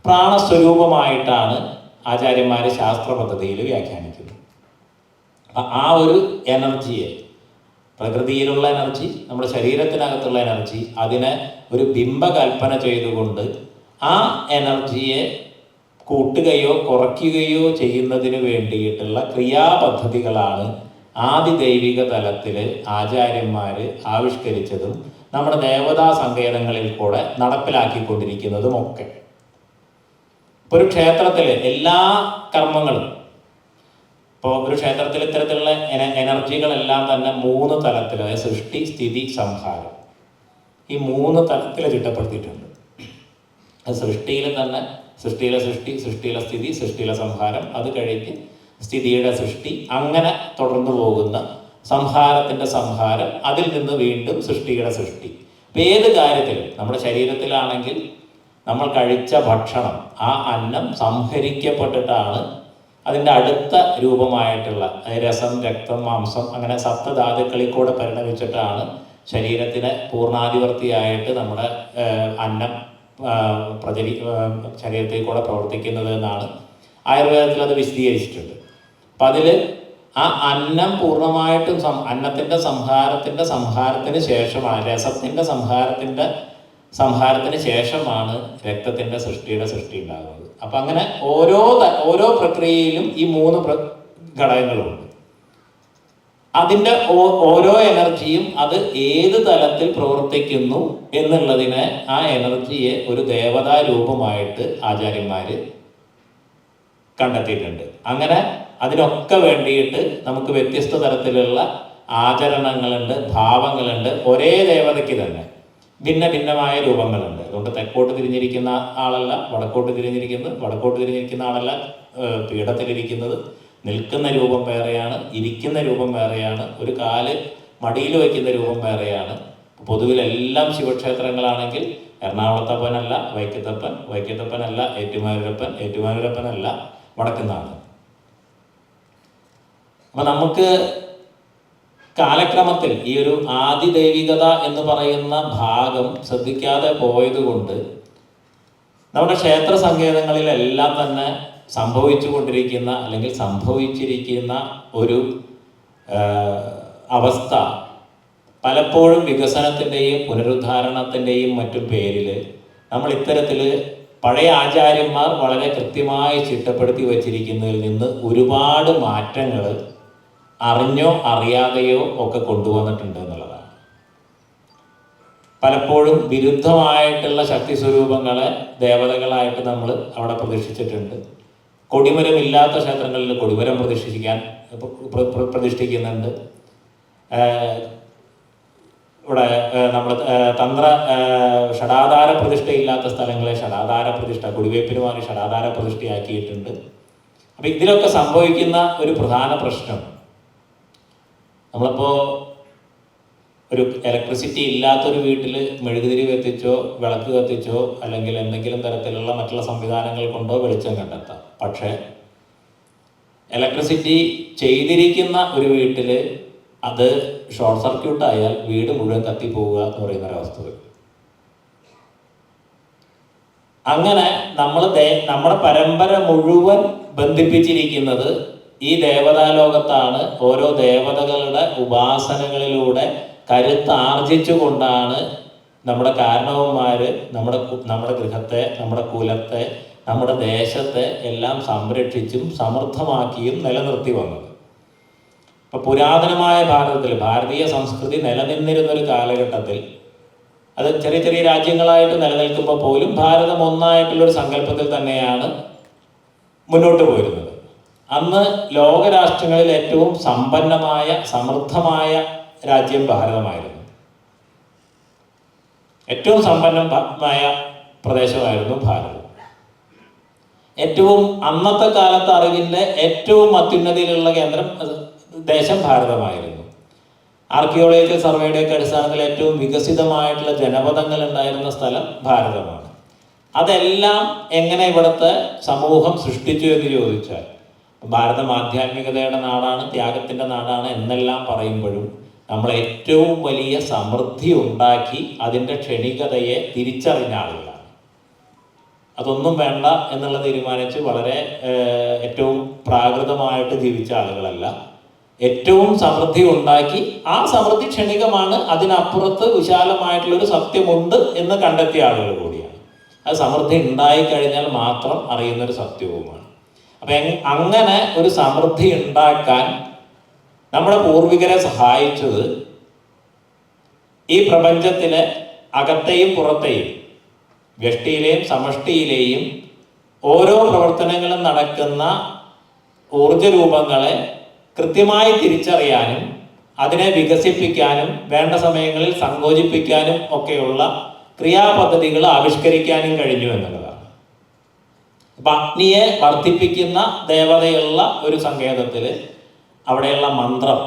പ്രാണസ്വരൂപമായിട്ടാണ് ആചാര്യന്മാർ ശാസ്ത്ര പദ്ധതിയിൽ വ്യാഖ്യാനിക്കുന്നത്. ആ ഒരു എനർജിയെ, പ്രകൃതിയിലുള്ള എനർജി, നമ്മുടെ ശരീരത്തിനകത്തുള്ള എനർജി, അതിനെ ഒരു ബിംബകൽപ്പന ചെയ്തുകൊണ്ട് ആ എനർജിയെ കൂട്ടുകയോ കുറയ്ക്കുകയോ ചെയ്യുന്നതിന് വേണ്ടിയിട്ടുള്ള ക്രിയാപദ്ധതികളാണ് ആദിദൈവിക തലത്തിൽ ആചാര്യന്മാർ ആവിഷ്കരിച്ചതും നമ്മുടെ ദേവതാ സങ്കേതങ്ങളിൽ കൂടെ നടപ്പിലാക്കിക്കൊണ്ടിരിക്കുന്നതുമൊക്കെ. ഇപ്പോൾ ഒരു ക്ഷേത്രത്തിൽ എല്ലാ കർമ്മങ്ങളും, ഇപ്പോൾ ഒരു ക്ഷേത്രത്തിൽ ഇത്തരത്തിലുള്ള എനർജികളെല്ലാം തന്നെ 3 തലത്തിൽ, അതായത് സൃഷ്ടി, സ്ഥിതി, സംഹാരം, ഈ 3 തലത്തിൽ ചിട്ടപ്പെടുത്തിയിട്ടുണ്ട്. സൃഷ്ടിയിൽ തന്നെ സൃഷ്ടിയിലെ സൃഷ്ടി, സൃഷ്ടിയിലെ സ്ഥിതി, സൃഷ്ടിയിലെ സംഹാരം, അത് കഴിഞ്ഞ് സ്ഥിതിയുടെ സൃഷ്ടി, അങ്ങനെ തുടർന്നു പോകുന്ന സംഹാരത്തിൻ്റെ സംഹാരം, അതിൽ നിന്ന് വീണ്ടും സൃഷ്ടിയുടെ സൃഷ്ടി. ഇപ്പം ഏത് കാര്യത്തിലും, നമ്മുടെ ശരീരത്തിലാണെങ്കിൽ നമ്മൾ കഴിച്ച ഭക്ഷണം, ആ അന്നം സംഹരിക്കപ്പെട്ടിട്ടാണ് അതിൻ്റെ അടുത്ത രൂപമായിട്ടുള്ള രസം, രക്തം, മാംസം, അങ്ങനെ സപ്തധാതുക്കളിൽ കൂടെ പരിണമിച്ചിട്ടാണ് ശരീരത്തിന് പൂർണ്ണാധിവർത്തിയായിട്ട് നമ്മുടെ അന്നം ശരീരത്തിൽ കൂടെ പ്രവർത്തിക്കുന്നത് എന്നാണ് ആയുർവേദത്തിൽ അത് വിശദീകരിച്ചിട്ടുണ്ട്. അപ്പം അതിൽ ആ അന്നം പൂർണ്ണമായിട്ടും അന്നത്തിൻ്റെ സംഹാരത്തിന് ശേഷമാണ്, രസത്തിൻ്റെ സംഹാരത്തിന് ശേഷമാണ് രക്തത്തിൻ്റെ സൃഷ്ടി ഉണ്ടാകുന്നത്. അപ്പം അങ്ങനെ ഓരോ പ്രക്രിയയിലും ഈ 3 ഘടകങ്ങളുണ്ട്. അതിൻ്റെ ഓരോ എനർജിയും അത് ഏത് തലത്തിൽ പ്രവർത്തിക്കുന്നു എന്നുള്ളതിനെ, ആ എനർജിയെ ഒരു ദേവതാ രൂപമായിട്ട് ആചാര്യന്മാർ കണ്ടെത്തിയിട്ടുണ്ട്. അങ്ങനെ അതിനൊക്കെ വേണ്ടിയിട്ട് നമുക്ക് വ്യത്യസ്ത തരത്തിലുള്ള ആചരണങ്ങളുണ്ട്, ഭാവങ്ങളുണ്ട്. ഒരേ ദേവതയ്ക്ക് തന്നെ ഭിന്നമായ രൂപങ്ങളുണ്ട്. അതുകൊണ്ട് തെക്കോട്ട് തിരിഞ്ഞിരിക്കുന്ന ആളല്ല വടക്കോട്ട് തിരിഞ്ഞിരിക്കുന്ന ആളല്ല പീഠത്തിലിരിക്കുന്നത്. നിൽക്കുന്ന രൂപം വേറെയാണ്, ഇരിക്കുന്ന രൂപം വേറെയാണ്, ഒരു കാല് മടിയിൽ വയ്ക്കുന്ന രൂപം വേറെയാണ്. പൊതുവിലെല്ലാം ശിവക്ഷേത്രങ്ങളാണെങ്കിൽ എറണാകുളത്തപ്പനല്ല വൈക്കത്തപ്പനല്ല ഏറ്റുമാനൂരപ്പനല്ല വടക്കുന്നാണ്. അപ്പം നമുക്ക് കാലക്രമത്തിൽ ഈ ഒരു ആദിദൈവികത എന്ന് പറയുന്ന ഭാഗം ശ്രദ്ധിക്കാതെ പോയതുകൊണ്ട് നമ്മുടെ ക്ഷേത്ര സങ്കേതങ്ങളിലെല്ലാം തന്നെ സംഭവിച്ചുകൊണ്ടിരിക്കുന്ന അല്ലെങ്കിൽ സംഭവിച്ചിരിക്കുന്ന ഒരു അവസ്ഥ പലപ്പോഴും വികസനത്തിൻ്റെയും പുനരുദ്ധാരണത്തിൻ്റെയും മറ്റും പേരിൽ നമ്മൾ ഇത്തരത്തിൽ പഴയ ആചാര്യന്മാർ വളരെ കൃത്യമായി ചിട്ടപ്പെടുത്തി വച്ചിരിക്കുന്നതിൽ നിന്ന് ഒരുപാട് മാറ്റങ്ങൾ അറിഞ്ഞോ അറിയാതെയോ ഒക്കെ കൊണ്ടുവന്നിട്ടുണ്ട് എന്നുള്ളതാണ്. പലപ്പോഴും വിരുദ്ധമായിട്ടുള്ള ശക്തി സ്വരൂപങ്ങളെ ദേവതകളായിട്ട് നമ്മൾ അവിടെ പ്രതിഷ്ഠിച്ചിട്ടുണ്ട്. കൊടിമരമില്ലാത്ത ക്ഷേത്രങ്ങളിൽ കൊടിമരം പ്രതിഷ്ഠിക്കുന്നുണ്ട്. ഇവിടെ നമ്മൾ തന്ത്ര ഷടാധാര പ്രതിഷ്ഠയില്ലാത്ത സ്ഥലങ്ങളെ ഷടാധാര പ്രതിഷ്ഠ, കൊടിവേപ്പിന് മാറി ഷടാധാര പ്രതിഷ്ഠയാക്കിയിട്ടുണ്ട്. അപ്പം ഇതിലൊക്കെ സംഭവിക്കുന്ന ഒരു പ്രധാന പ്രശ്നം, നമ്മളിപ്പോൾ ഒരു ഇലക്ട്രിസിറ്റി ഇല്ലാത്തൊരു വീട്ടിൽ മെഴുകുതിരി കത്തിച്ചോ വിളക്ക് കത്തിച്ചോ അല്ലെങ്കിൽ എന്തെങ്കിലും തരത്തിലുള്ള മറ്റുള്ള സംവിധാനങ്ങൾ കൊണ്ടോ വെളിച്ചം കണ്ടെത്താം. പക്ഷേ ഇലക്ട്രിസിറ്റി ചെയ്തിരിക്കുന്ന ഒരു വീട്ടിൽ അത് ഷോർട്ട് സർക്യൂട്ട് ആയാൽ വീട് മുഴുവൻ കത്തിപ്പോവുക എന്ന് പറയുന്ന ഒരവസ്ഥ വരും. അങ്ങനെ നമ്മുടെ പരമ്പര മുഴുവൻ ബന്ധിപ്പിച്ചിരിക്കുന്നത് ഈ ദേവതാലോകത്താണ്. ഓരോ ദേവതകളുടെ ഉപാസനകളിലൂടെ കരുത്താർജിച്ചു കൊണ്ടാണ് നമ്മുടെ കാരണവന്മാർ നമ്മുടെ ഗൃഹത്തെ, നമ്മുടെ കുലത്തെ, നമ്മുടെ ദേശത്തെ എല്ലാം സംരക്ഷിച്ചും സമൃദ്ധമാക്കിയും നിലനിർത്തി വന്നത്. ഇപ്പം പുരാതനമായ ഭാരതത്തിൽ ഭാരതീയ സംസ്കൃതി നിലനിന്നിരുന്നൊരു കാലഘട്ടത്തിൽ അത് ചെറിയ ചെറിയ രാജ്യങ്ങളായിട്ട് നിലനിൽക്കുമ്പോൾ പോലും ഭാരതം ഒന്നായിട്ടുള്ളൊരു സങ്കല്പത്തിൽ തന്നെയാണ് മുന്നോട്ട് പോയിരുന്നത്. അന്ന് ലോകരാഷ്ട്രങ്ങളിൽ ഏറ്റവും സമ്പന്നമായ സമൃദ്ധമായ രാജ്യം ഭാരതമായിരുന്നു. ഏറ്റവും സമ്പന്നമായ പ്രദേശമായിരുന്നു ഭാരതം. ഏറ്റവും അന്നത്തെ കാലത്തെ അറിവിൻ്റെ ഏറ്റവും അത്യുന്നതിയിലുള്ള ദേശം ഭാരതമായിരുന്നു. ആർക്കിയോളജിക്കൽ സർവേയുടെയൊക്കെ അടിസ്ഥാനത്തിൽ ഏറ്റവും വികസിതമായിട്ടുള്ള ജനപദങ്ങൾ ഉണ്ടായിരുന്ന സ്ഥലം ഭാരതമാണ്. അതെല്ലാം എങ്ങനെ ഇവിടുത്തെ സമൂഹം സൃഷ്ടിച്ചു എന്ന് ചോദിച്ചാൽ, ഭാരതം ആധ്യാത്മികതയുടെ നാടാണ്, ത്യാഗത്തിൻ്റെ നാടാണ് എന്നെല്ലാം പറയുമ്പോഴും നമ്മൾ ഏറ്റവും വലിയ സമൃദ്ധി ഉണ്ടാക്കി അതിൻ്റെ ക്ഷണികതയെ തിരിച്ചറിഞ്ഞ ആളുകളാണ്. അതൊന്നും വേണ്ട എന്നുള്ള തീരുമാനിച്ച് വളരെ ഏറ്റവും പ്രാകൃതമായിട്ട് ജീവിച്ച ആളുകളല്ല. ഏറ്റവും സമൃദ്ധി ഉണ്ടാക്കി ആ സമൃദ്ധി ക്ഷണികമാണ്, അതിനപ്പുറത്ത് വിശാലമായിട്ടുള്ളൊരു സത്യമുണ്ട് എന്ന് കണ്ടെത്തിയ ആളുകൾ കൂടിയാണ്. അത് സമൃദ്ധി ഉണ്ടായിക്കഴിഞ്ഞാൽ മാത്രം അറിയുന്നൊരു സത്യവുമാണ്. അപ്പം അങ്ങനെ ഒരു സമൃദ്ധി ഉണ്ടാക്കാൻ നമ്മുടെ പൂർവികരെ സഹായിച്ചത് ഈ പ്രപഞ്ചത്തിലെ അകത്തെയും പുറത്തെയും വ്യഷ്ടിയിലെയും സമഷ്ടിയിലെയും ഓരോ പ്രവർത്തനങ്ങളും നടക്കുന്ന ഊർജരൂപങ്ങളെ കൃത്യമായി തിരിച്ചറിയാനും അതിനെ വികസിപ്പിക്കാനും വേണ്ട സമയങ്ങളിൽ സങ്കോചിപ്പിക്കാനും ഒക്കെയുള്ള ക്രിയാപദ്ധതികൾ ആവിഷ്കരിക്കാനും കഴിഞ്ഞു എന്നുള്ളതാണ്. അപ്പം അഗ്നിയെ വർദ്ധിപ്പിക്കുന്ന ദേവതയുള്ള ഒരു സങ്കേതത്തിൽ അവിടെയുള്ള മന്ത്രം,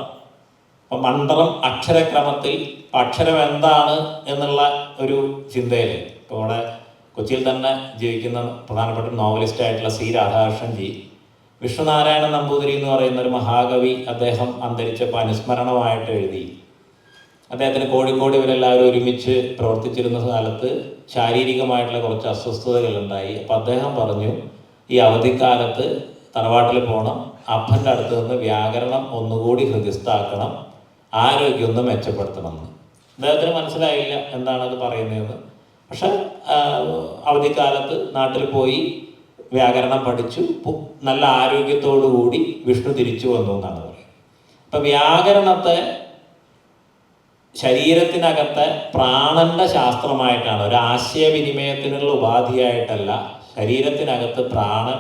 അപ്പം മന്ത്രം അക്ഷരക്രമത്തിൽ അക്ഷരം എന്താണ് എന്നുള്ള ഒരു ചിന്തയിൽ ഇപ്പോൾ ഇവിടെ കൊച്ചിയിൽ തന്നെ ജീവിക്കുന്ന പ്രധാനപ്പെട്ട നോവലിസ്റ്റായിട്ടുള്ള സി രാധാകൃഷ്ണൻജി വിഷ്ണുനാരായണ നമ്പൂതിരി എന്ന് പറയുന്ന ഒരു മഹാകവി അദ്ദേഹം അന്തരിച്ചപ്പോൾ അനുസ്മരണമായിട്ട് എഴുതി. അദ്ദേഹത്തിന് കോഴിക്കോട് ഇവരെല്ലാവരും ഒരുമിച്ച് പ്രവർത്തിച്ചിരുന്ന കാലത്ത് ശാരീരികമായിട്ടുള്ള കുറച്ച് അസ്വസ്ഥതകളുണ്ടായി. അപ്പം അദ്ദേഹം പറഞ്ഞു, ഈ അവധിക്കാലത്ത് തറവാട്ടിൽ പോകണം, അപ്പൻ്റെ അടുത്ത് നിന്ന് വ്യാകരണം ഒന്നുകൂടി ഹൃദിസ്ഥാക്കണം, ആരോഗ്യം ഒന്ന് മെച്ചപ്പെടുത്തണം എന്ന്. അദ്ദേഹത്തിന് മനസ്സിലായില്ല എന്താണത് പറയുന്നതെന്ന്. പക്ഷെ അവധിക്കാലത്ത് നാട്ടിൽ പോയി വ്യാകരണം പഠിച്ചു, നല്ല ആരോഗ്യത്തോടു കൂടി വിഷ്ണു തിരിച്ചു വന്നു എന്നാണ് പറയുന്നത്. അപ്പം വ്യാകരണത്തെ ശരീരത്തിനകത്തെ പ്രാണന്റെ ശാസ്ത്രമായിട്ടാണ്, ഒരു ആശയവിനിമയത്തിനുള്ള ഉപാധിയായിട്ടല്ല, ശരീരത്തിനകത്ത് പ്രാണൻ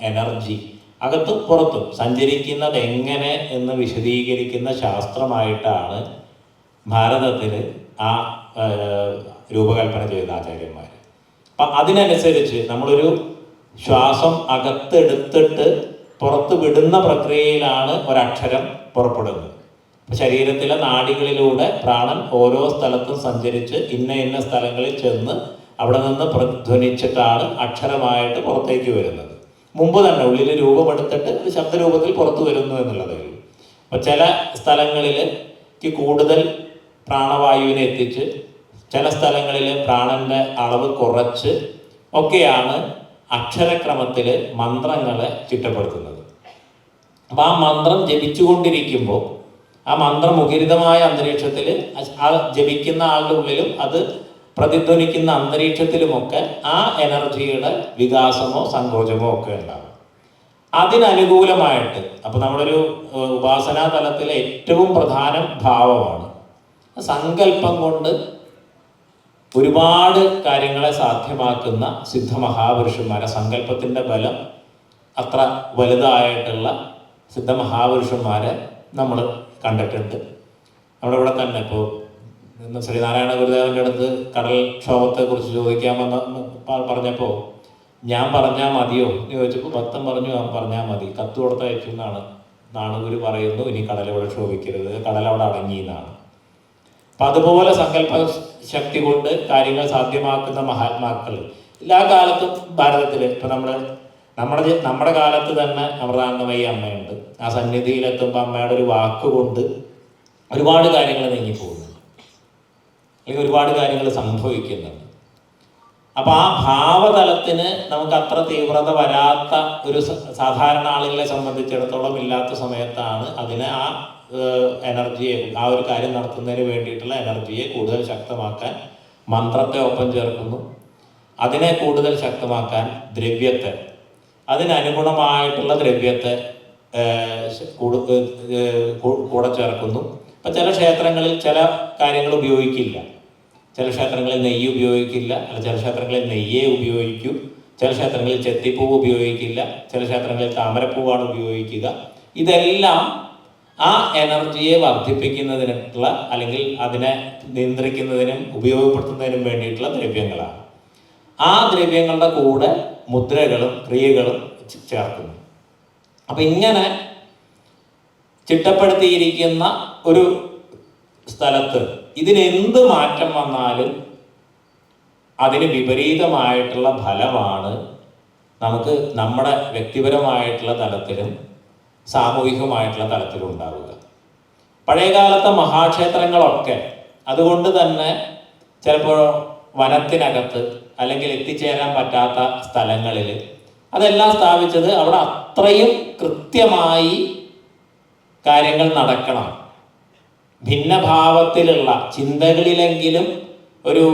എനർജി അകത്തും പുറത്തും സഞ്ചരിക്കുന്നത് എങ്ങനെ എന്ന് വിശദീകരിക്കുന്ന ശാസ്ത്രമായിട്ടാണ് ഭാരതത്തിൽ ആ രൂപകൽപ്പന ചെയ്ത ആചാര്യന്മാർ. അപ്പം അതിനനുസരിച്ച് നമ്മളൊരു ശ്വാസം അകത്തെടുത്തിട്ട് പുറത്ത് വിടുന്ന പ്രക്രിയയിലാണ് ഒരക്ഷരം പുറപ്പെടുന്നത്. ശരീരത്തിലെ നാഡികളിലൂടെ പ്രാണൻ ഓരോ സ്ഥലത്തും സഞ്ചരിച്ച് ഇന്ന സ്ഥലങ്ങളിൽ ചെന്ന് അവിടെ നിന്ന് പ്രതിധ്വനിച്ചിട്ടാണ് അക്ഷരമായിട്ട് പുറത്തേക്ക് വരുന്നത്. മുമ്പ് തന്നെ ഉള്ളിൽ രൂപമെടുത്തിട്ട് ഇത് ശബ്ദരൂപത്തിൽ പുറത്തു വരുന്നു എന്നുള്ളതേ ഉള്ളൂ. അപ്പം ചില സ്ഥലങ്ങളിലേക്ക് കൂടുതൽ പ്രാണവായുവിനെ എത്തിച്ച് ചില സ്ഥലങ്ങളിൽ പ്രാണന്റെ അളവ് കുറച്ച് ഒക്കെയാണ് അക്ഷരക്രമത്തിൽ മന്ത്രങ്ങളെ ചിട്ടപ്പെടുത്തുന്നത്. അപ്പം ആ മന്ത്രം ജപിച്ചുകൊണ്ടിരിക്കുമ്പോൾ ആ മന്ത്രമുഖരിതമായ അന്തരീക്ഷത്തിൽ ആ ജപിക്കുന്ന ആളുടെ ഉള്ളിലും അത് പ്രതിധ്വനിക്കുന്ന അന്തരീക്ഷത്തിലുമൊക്കെ ആ എനർജിയുടെ വികാസമോ സങ്കോചമോ ഒക്കെ ഉണ്ടാകും. അതിനനുകൂലമായിട്ട് അപ്പോൾ നമ്മളൊരു ഉപാസനാ തലത്തിലെ ഏറ്റവും പ്രധാനം ഭാവമാണ്. സങ്കല്പം കൊണ്ട് ഒരുപാട് കാര്യങ്ങളെ സാധ്യമാക്കുന്ന സിദ്ധമഹാപുരുഷന്മാരെ, സങ്കല്പത്തിൻ്റെ ബലം അത്ര വലുതായിട്ടുള്ള സിദ്ധമഹാപുരുഷന്മാരെ നമ്മൾ കണ്ടിട്ടുണ്ട്. നമ്മുടെ ഇവിടെ തന്നെ ഇപ്പോൾ ശ്രീനാരായണ ഗുരുദേവൻ്റെ അടുത്ത് കടൽക്ഷോഭത്തെക്കുറിച്ച് ചോദിക്കാമെന്ന് പറഞ്ഞപ്പോൾ ഞാൻ പറഞ്ഞാൽ മതിയോ എന്ന് ചോദിച്ചപ്പോൾ ഭക്തൻ പറഞ്ഞു പറഞ്ഞാൽ മതി, കത്ത് കൊടുത്തയച്ചു എന്നാണ് ഗുരു പറയുന്നു. ഇനി കടലവിടെ ക്ഷോഭിക്കരുത്, കടലവിടെ അടങ്ങി എന്നാണ്. അപ്പം അതുപോലെ സങ്കല്പ ശക്തി കൊണ്ട് കാര്യങ്ങൾ സാധ്യമാക്കുന്ന മഹാത്മാക്കൾ എല്ലാ കാലത്തും ഭാരതത്തിൽ ഇപ്പം നമ്മുടെ കാലത്ത് തന്നെ അമൃതാനന്ദമയി അമ്മയുണ്ട്. ആ സന്നിധിയിലെത്തുമ്പോൾ അമ്മയുടെ ഒരു വാക്കുകൊണ്ട് ഒരുപാട് കാര്യങ്ങൾ നീങ്ങിപ്പോകുന്നുണ്ട്, അല്ലെങ്കിൽ ഒരുപാട് കാര്യങ്ങൾ സംഭവിക്കുന്നുണ്ട്. അപ്പം ആ ഭാവതലത്തിന് നമുക്ക് അത്ര തീവ്രത വരാത്ത ഒരു സാധാരണ ആളുകളെ സംബന്ധിച്ചിടത്തോളം ഇല്ലാത്ത സമയത്താണ് അതിനെ ആ എനർജിയെ, ആ ഒരു കാര്യം നടത്തുന്നതിന് വേണ്ടിയിട്ടുള്ള എനർജിയെ കൂടുതൽ ശക്തമാക്കാൻ മന്ത്രത്തെ ഒപ്പം ചേർക്കുന്നു. അതിനെ കൂടുതൽ ശക്തമാക്കാൻ ദ്രവ്യത്തെ, അതിനനുഗുണമായിട്ടുള്ള ദ്രവ്യത്തെ കൂടെ ചേർക്കുന്നു. അപ്പം ചില ക്ഷേത്രങ്ങളിൽ ചില കാര്യങ്ങൾ ഉപയോഗിക്കില്ല, ചില ക്ഷേത്രങ്ങളിൽ നെയ്യ് ഉപയോഗിക്കില്ല, അല്ല ചില ക്ഷേത്രങ്ങളിൽ നെയ്യേ ഉപയോഗിക്കൂ, ചില ക്ഷേത്രങ്ങളിൽ ചെത്തിപ്പൂവ് ഉപയോഗിക്കില്ല, ചില ക്ഷേത്രങ്ങളിൽ താമരപ്പൂവാണ് ഉപയോഗിക്കുക. ഇതെല്ലാം ആ എനർജിയെ വർദ്ധിപ്പിക്കുന്നതിനുള്ള അല്ലെങ്കിൽ അതിനെ നിയന്ത്രിക്കുന്നതിനും ഉപയോഗപ്പെടുത്തുന്നതിനും വേണ്ടിയിട്ടുള്ള ദ്രവ്യങ്ങളാണ്. ആ ദ്രവ്യങ്ങളുടെ കൂടെ മുദ്രകളും ക്രിയകളും ചേർക്കുന്നു. അപ്പം ഇങ്ങനെ ചിട്ടപ്പെടുത്തിയിരിക്കുന്ന ഒരു സ്ഥലത്ത് ഇതിനെന്ത് മാറ്റം വന്നാലും അതിന് വിപരീതമായിട്ടുള്ള ഫലമാണ് നമുക്ക് നമ്മുടെ വ്യക്തിപരമായിട്ടുള്ള തലത്തിലും സാമൂഹികമായിട്ടുള്ള തലത്തിലും ഉണ്ടാവുക. പഴയകാലത്തെ മഹാക്ഷേത്രങ്ങളൊക്കെ അതുകൊണ്ട് തന്നെ ചിലപ്പോൾ വനത്തിനകത്ത് അല്ലെങ്കിൽ എത്തിച്ചേരാൻ പറ്റാത്ത സ്ഥലങ്ങളിൽ അതെല്ലാം സ്ഥാപിച്ചത് അവിടെ അത്രയും കൃത്യമായി കാര്യങ്ങൾ നടക്കണം. ഭിന്നഭാവത്തിലുള്ള ചിന്തകളിലെങ്കിലും ഒരു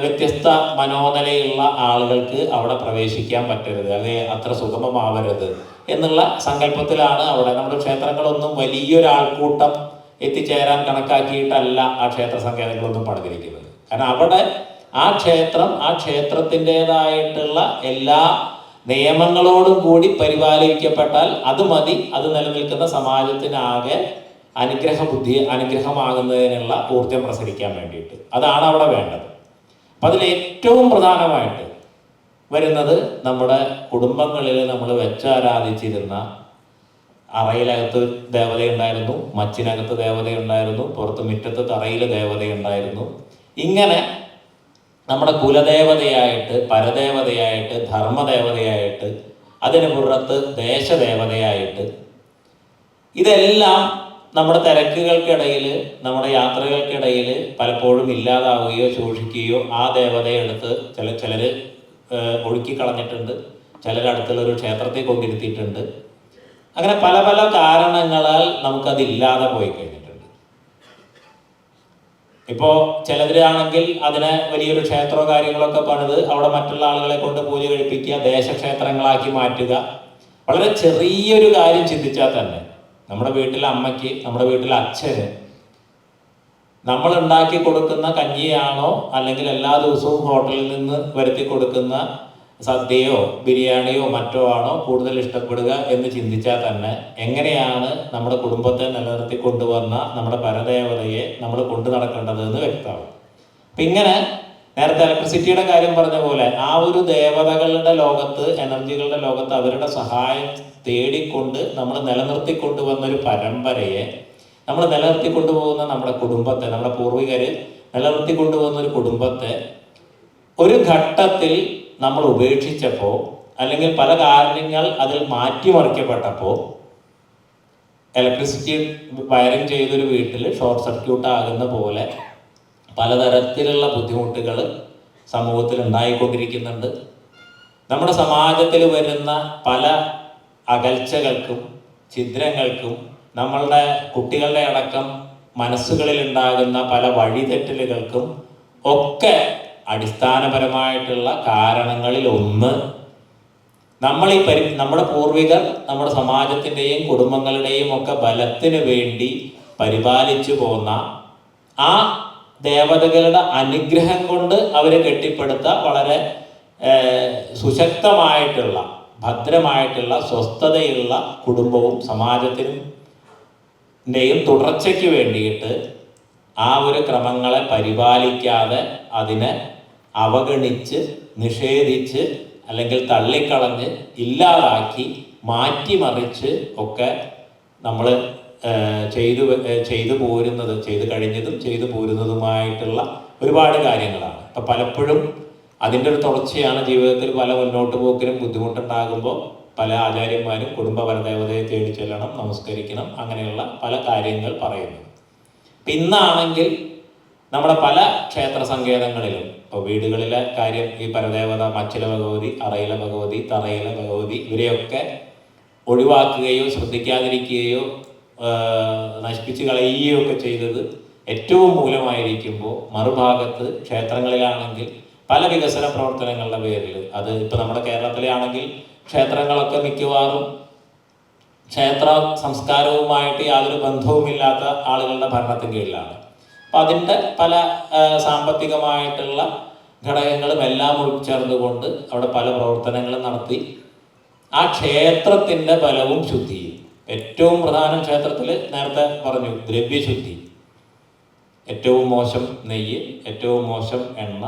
വ്യത്യസ്ത മനോനിലയുള്ള ആളുകൾക്ക് അവിടെ പ്രവേശിക്കാൻ പറ്റരുത്, അല്ലെങ്കിൽ അത്ര സുഗമമാവരുത് എന്നുള്ള സങ്കല്പത്തിലാണ് അവിടെ നമ്മുടെ ക്ഷേത്രങ്ങളൊന്നും വലിയൊരാൾക്കൂട്ടം എത്തിച്ചേരാൻ കണക്കാക്കിയിട്ടല്ല ആ ക്ഷേത്ര സങ്കേതങ്ങളൊന്നും പണിതിരിക്കുന്നത്. കാരണം അവിടെ ആ ക്ഷേത്രത്തിൻ്റെതായിട്ടുള്ള എല്ലാ നിയമങ്ങളോടും കൂടി പരിപാലിക്കപ്പെട്ടാൽ അത് മതി, അത് നിലനിൽക്കുന്ന സമാജത്തിനാകെ അനുഗ്രഹമാകുന്നതിനുള്ള ഊർജം പ്രസരിക്കാൻ വേണ്ടിയിട്ട് അതാണ് അവിടെ വേണ്ടത്. അപ്പം അതിൽ ഏറ്റവും പ്രധാനമായിട്ട് വരുന്നത് നമ്മുടെ കുടുംബങ്ങളിൽ നമ്മൾ വെച്ചാരാധിച്ചിരുന്ന അറയിലകത്ത് ദേവതയുണ്ടായിരുന്നു, മച്ചിനകത്ത് ദേവതയുണ്ടായിരുന്നു, പുറത്ത് മുറ്റത്ത് തറയിൽ ദേവതയുണ്ടായിരുന്നു. ഇങ്ങനെ നമ്മുടെ കുലദേവതയായിട്ട്, പരദേവതയായിട്ട്, ധർമ്മദേവതയായിട്ട്, അതിന് പുറത്ത് ദേശദേവതയായിട്ട്, ഇതെല്ലാം നമ്മുടെ തിരക്കുകൾക്കിടയിൽ, നമ്മുടെ യാത്രകൾക്കിടയിൽ പലപ്പോഴും ഇല്ലാതാവുകയോ ശോഷിക്കുകയോ ആ ദേവതയെ എടുത്ത് ചിലർ ഒഴുക്കിക്കളഞ്ഞിട്ടുണ്ട്, ചിലർ അടുത്തുള്ളൊരു ക്ഷേത്രത്തിൽ കൊണ്ടിരുത്തിയിട്ടുണ്ട്. അങ്ങനെ പല പല കാരണങ്ങളാൽ നമുക്കതില്ലാതെ പോയി കഴിഞ്ഞിട്ടുണ്ട്. ഇപ്പോൾ ചിലരാണെങ്കിൽ അതിനെ വലിയൊരു ക്ഷേത്രമോ കാര്യങ്ങളൊക്കെ പണിത് അവിടെ മറ്റുള്ള ആളുകളെ കൊണ്ട് പൂജ കഴിപ്പിക്കുക, ദേശക്ഷേത്രങ്ങളാക്കി മാറ്റുക. വളരെ ചെറിയൊരു കാര്യം ചിന്തിച്ചാൽ തന്നെ നമ്മുടെ വീട്ടിലെ അമ്മയ്ക്ക്, നമ്മുടെ വീട്ടിലെ അച്ഛന് നമ്മൾ ഉണ്ടാക്കി കൊടുക്കുന്ന കഞ്ഞിയാണോ അല്ലെങ്കിൽ എല്ലാ ദിവസവും ഹോട്ടലിൽ നിന്ന് വരുത്തി കൊടുക്കുന്ന സദ്യയോ ബിരിയാണിയോ മറ്റോ ആണോ കൂടുതൽ ഇഷ്ടപ്പെടുക എന്ന് ചിന്തിച്ചാൽ തന്നെ എങ്ങനെയാണ് നമ്മുടെ കുടുംബത്തെ നിലനിർത്തി കൊണ്ടുവന്ന നമ്മുടെ പരദേവതയെ നമ്മൾ കൊണ്ടു നടക്കേണ്ടതെന്ന് വ്യക്തമാവും. അപ്പം ഇങ്ങനെ നേരത്തെ ഇലക്ട്രിസിറ്റിയുടെ കാര്യം പറഞ്ഞ പോലെ ആ ഒരു ദേവതകളുടെ ലോകത്ത്, എനർജികളുടെ ലോകത്ത് അവരുടെ സഹായം തേടിക്കൊണ്ട് നമ്മൾ നിലനിർത്തിക്കൊണ്ടുവന്നൊരു പരമ്പരയെ, നമ്മൾ നിലനിർത്തിക്കൊണ്ടുപോകുന്ന നമ്മുടെ കുടുംബത്തെ, നമ്മുടെ പൂർവികർ നിലനിർത്തിക്കൊണ്ടുപോകുന്ന ഒരു കുടുംബത്തെ ഒരു ഘട്ടത്തിൽ നമ്മൾ ഉപേക്ഷിച്ചപ്പോൾ അല്ലെങ്കിൽ പല കാരണങ്ങൾ അതിൽ മാറ്റിമറിക്കപ്പെട്ടപ്പോൾ ഇലക്ട്രിസിറ്റി വയറിങ് ചെയ്തൊരു വീട്ടിൽ ഷോർട്ട് സർക്യൂട്ട് ആകുന്ന പോലെ പലതരത്തിലുള്ള ബുദ്ധിമുട്ടുകൾ സമൂഹത്തിൽ ഉണ്ടായിക്കൊണ്ടിരിക്കുന്നുണ്ട്. നമ്മുടെ സമാജത്തിൽ വരുന്ന പല അകൽച്ചകൾക്കും ഛിദ്രങ്ങൾക്കും നമ്മളുടെ കുട്ടികളുടെ അടക്കം മനസ്സുകളിൽ ഉണ്ടാകുന്ന പല വഴിതെറ്റലുകൾക്കും ഒക്കെ അടിസ്ഥാനപരമായിട്ടുള്ള കാരണങ്ങളിൽ ഒന്ന്, നമ്മുടെ പൂർവികർ നമ്മുടെ സമാജത്തിൻ്റെയും കുടുംബങ്ങളുടെയും ഒക്കെ ബലത്തിന് വേണ്ടി പരിപാലിച്ചു പോന്ന ആ ദേവതകളുടെ അനുഗ്രഹം കൊണ്ട് അവരെ കെട്ടിപ്പടുത്ത വളരെ സുശക്തമായിട്ടുള്ള ഭദ്രമായിട്ടുള്ള സ്വസ്ഥതയുള്ള കുടുംബവും സമാജത്തിൻ്റെയും തുടർച്ചയ്ക്ക് വേണ്ടിയിട്ട് ആ ഒരു ക്രമങ്ങളെ പരിപാലിക്കാതെ അതിനെ അവഗണിച്ച് നിഷേധിച്ച് അല്ലെങ്കിൽ തള്ളിക്കളഞ്ഞ് ഇല്ലാതാക്കി മാറ്റിമറിച്ച് ഒക്കെ നമ്മൾ ചെയ്തു കഴിഞ്ഞതും ചെയ്തു പോരുന്നതുമായിട്ടുള്ള ഒരുപാട് കാര്യങ്ങളാണ്. അപ്പം പലപ്പോഴും അതിൻ്റെ ഒരു തുടർച്ചയാണ് ജീവിതത്തിൽ പല മുന്നോട്ട് പോക്കിനും ബുദ്ധിമുട്ടുണ്ടാകുമ്പോൾ പല ആചാര്യന്മാരും കുടുംബ പരദേവതയെ തേടി ചെല്ലണം, നമസ്കരിക്കണം, അങ്ങനെയുള്ള പല കാര്യങ്ങൾ പറയുന്നത്. ഇന്നാണെങ്കിൽ നമ്മുടെ പല ക്ഷേത്ര സങ്കേതങ്ങളിലും ഇപ്പോൾ വീടുകളിലെ കാര്യം, ഈ പരദേവത മച്ചില ഭഗവതി, അറയില ഭഗവതി, തറയില ഭഗവതി ഇവരെയൊക്കെ ഒഴിവാക്കുകയോ ശ്രദ്ധിക്കാതിരിക്കുകയോ നശിപ്പിച്ച് കളയുകയോ ഒക്കെ ചെയ്തത് ഏറ്റവും മൂലമായിരിക്കുമ്പോൾ, മറുഭാഗത്ത് ക്ഷേത്രങ്ങളിലാണെങ്കിൽ പല വികസന പ്രവർത്തനങ്ങളുടെ പേരിൽ, അത് ഇപ്പോൾ നമ്മുടെ കേരളത്തിലെ ആണെങ്കിൽ ക്ഷേത്രങ്ങളൊക്കെ മിക്കവാറും ക്ഷേത്ര സംസ്കാരവുമായിട്ട് യാതൊരു ബന്ധവുമില്ലാത്ത ആളുകളുടെ ഭരണത്തിന് കീഴിലാണ്. അപ്പം അതിൻ്റെ പല സാമ്പത്തികമായിട്ടുള്ള ഘടകങ്ങളും എല്ലാം ഉൾച്ചേർന്നുകൊണ്ട് അവിടെ പല പ്രവർത്തനങ്ങളും നടത്തി ആ ക്ഷേത്രത്തിൻ്റെ ബലവും ശുദ്ധിയും, ഏറ്റവും പ്രധാനം ക്ഷേത്രത്തിൽ നേരത്തെ പറഞ്ഞു ദ്രവ്യശുദ്ധി, ഏറ്റവും മോശം നെയ്യ്, ഏറ്റവും മോശം എണ്ണ,